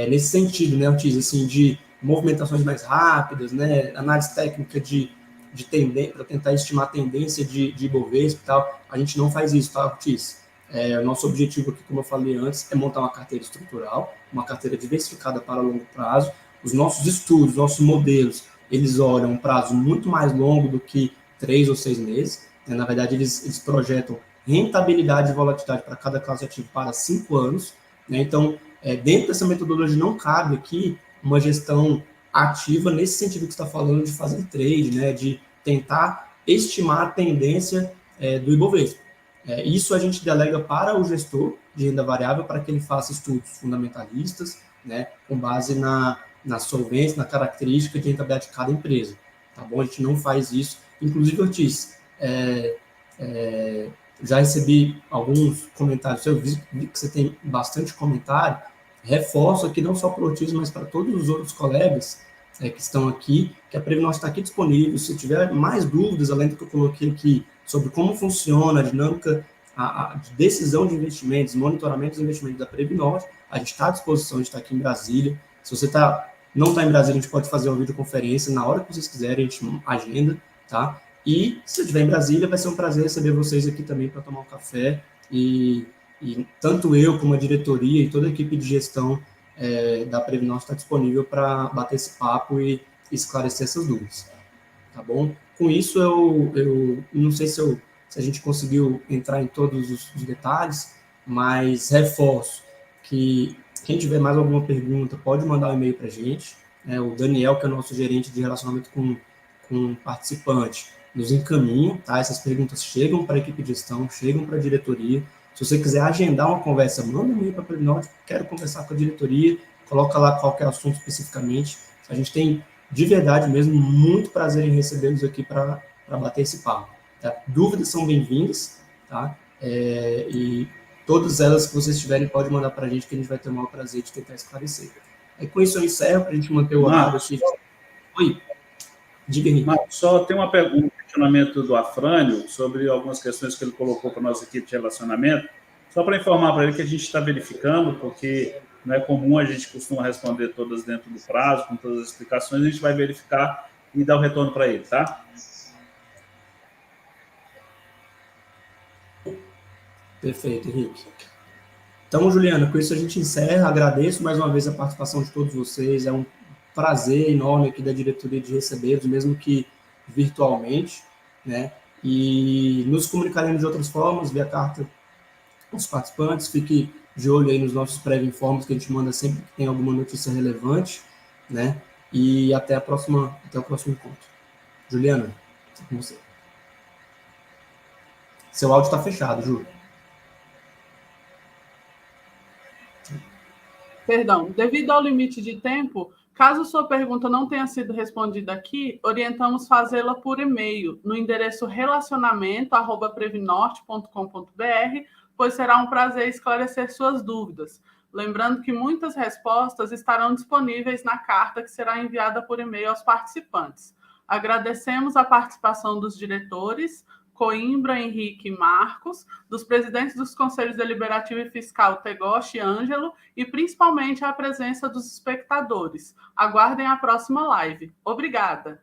nesse sentido, né, Ortiz, assim, de movimentações mais rápidas, né, análise técnica de tendência, para tentar estimar a tendência de Ibovespa e tal, a gente não faz isso, tá, Ortiz? O nosso objetivo aqui, como eu falei antes, é montar uma carteira estrutural, uma carteira diversificada para longo prazo. Os nossos estudos, nossos modelos, eles olham um prazo muito mais longo do que 3 ou 6 meses. Na verdade, eles projetam rentabilidade e volatilidade para cada classe ativa para 5 anos. Né? Então, dentro dessa metodologia não cabe aqui uma gestão ativa nesse sentido que você está falando de fazer trade, né? De tentar estimar a tendência do Ibovespa. Isso a gente delega para o gestor de renda variável para que ele faça estudos fundamentalistas, né, com base na solvência, na característica de rentabilidade de cada empresa. Tá bom? A gente não faz isso. Inclusive, Ortiz, já recebi alguns comentários, eu vi que você tem bastante comentário, reforço aqui não só para o Ortiz, mas para todos os outros colegas que estão aqui, que a Previnorte está aqui disponível. Se tiver mais dúvidas, além do que eu coloquei aqui, sobre como funciona a dinâmica de decisão de investimentos, monitoramento dos investimentos da Previnorte, a gente está à disposição, a gente está aqui em Brasília. Se você não está em Brasília, a gente pode fazer uma videoconferência na hora que vocês quiserem, a gente agenda, tá? E se você estiver em Brasília, vai ser um prazer receber vocês aqui também para tomar um café. E tanto eu como a diretoria e toda a equipe de gestão da Previnorte está disponível para bater esse papo e esclarecer essas dúvidas. Tá bom? Com isso, eu não sei se a gente conseguiu entrar em todos os detalhes, mas reforço que quem tiver mais alguma pergunta pode mandar um e-mail para a gente. O Daniel, que é o nosso gerente de relacionamento com o participante, nos encaminha, tá? Essas perguntas chegam para a equipe de gestão, chegam para a diretoria. Se você quiser agendar uma conversa, manda um e-mail para a Previnorte, quero conversar com a diretoria, coloca lá qual que é o assunto especificamente. A gente tem, de verdade mesmo, muito prazer em recebê-los aqui para bater esse papo. Tá? Dúvidas são bem-vindas, tá? E todas elas que vocês tiverem, pode mandar para a gente, que a gente vai ter o maior prazer de tentar esclarecer. Com isso eu encerro, para a gente manter o horário aqui. Oi, diga, Henrique.
Só tem um questionamento do Afrânio sobre algumas questões que ele colocou para a nossa equipe de relacionamento, só para informar para ele que a gente está verificando, porque não é comum, a gente costuma responder todas dentro do prazo, com todas as explicações, a gente vai verificar e dar o retorno para ele, tá?
Perfeito, Henrique. Então, Juliana, com isso a gente encerra. Agradeço mais uma vez a participação de todos vocês. É um prazer enorme aqui da diretoria de recebê-los, mesmo que virtualmente, né? E nos comunicaremos de outras formas, via carta aos participantes. Fique de olho aí nos nossos pré-informes, que a gente manda sempre que tem alguma notícia relevante, né? E até o próximo encontro. Juliana, com você. Seu áudio está fechado, Ju.
Perdão, devido ao limite de tempo, caso sua pergunta não tenha sido respondida aqui, orientamos fazê-la por e-mail no endereço relacionamento@previnorte.com.br, pois será um prazer esclarecer suas dúvidas. Lembrando que muitas respostas estarão disponíveis na carta que será enviada por e-mail aos participantes. Agradecemos a participação dos diretores, Coimbra, Henrique e Marcos, dos presidentes dos Conselhos Deliberativo e Fiscal, Tegoshi e Ângelo, e principalmente a presença dos espectadores. Aguardem a próxima live. Obrigada!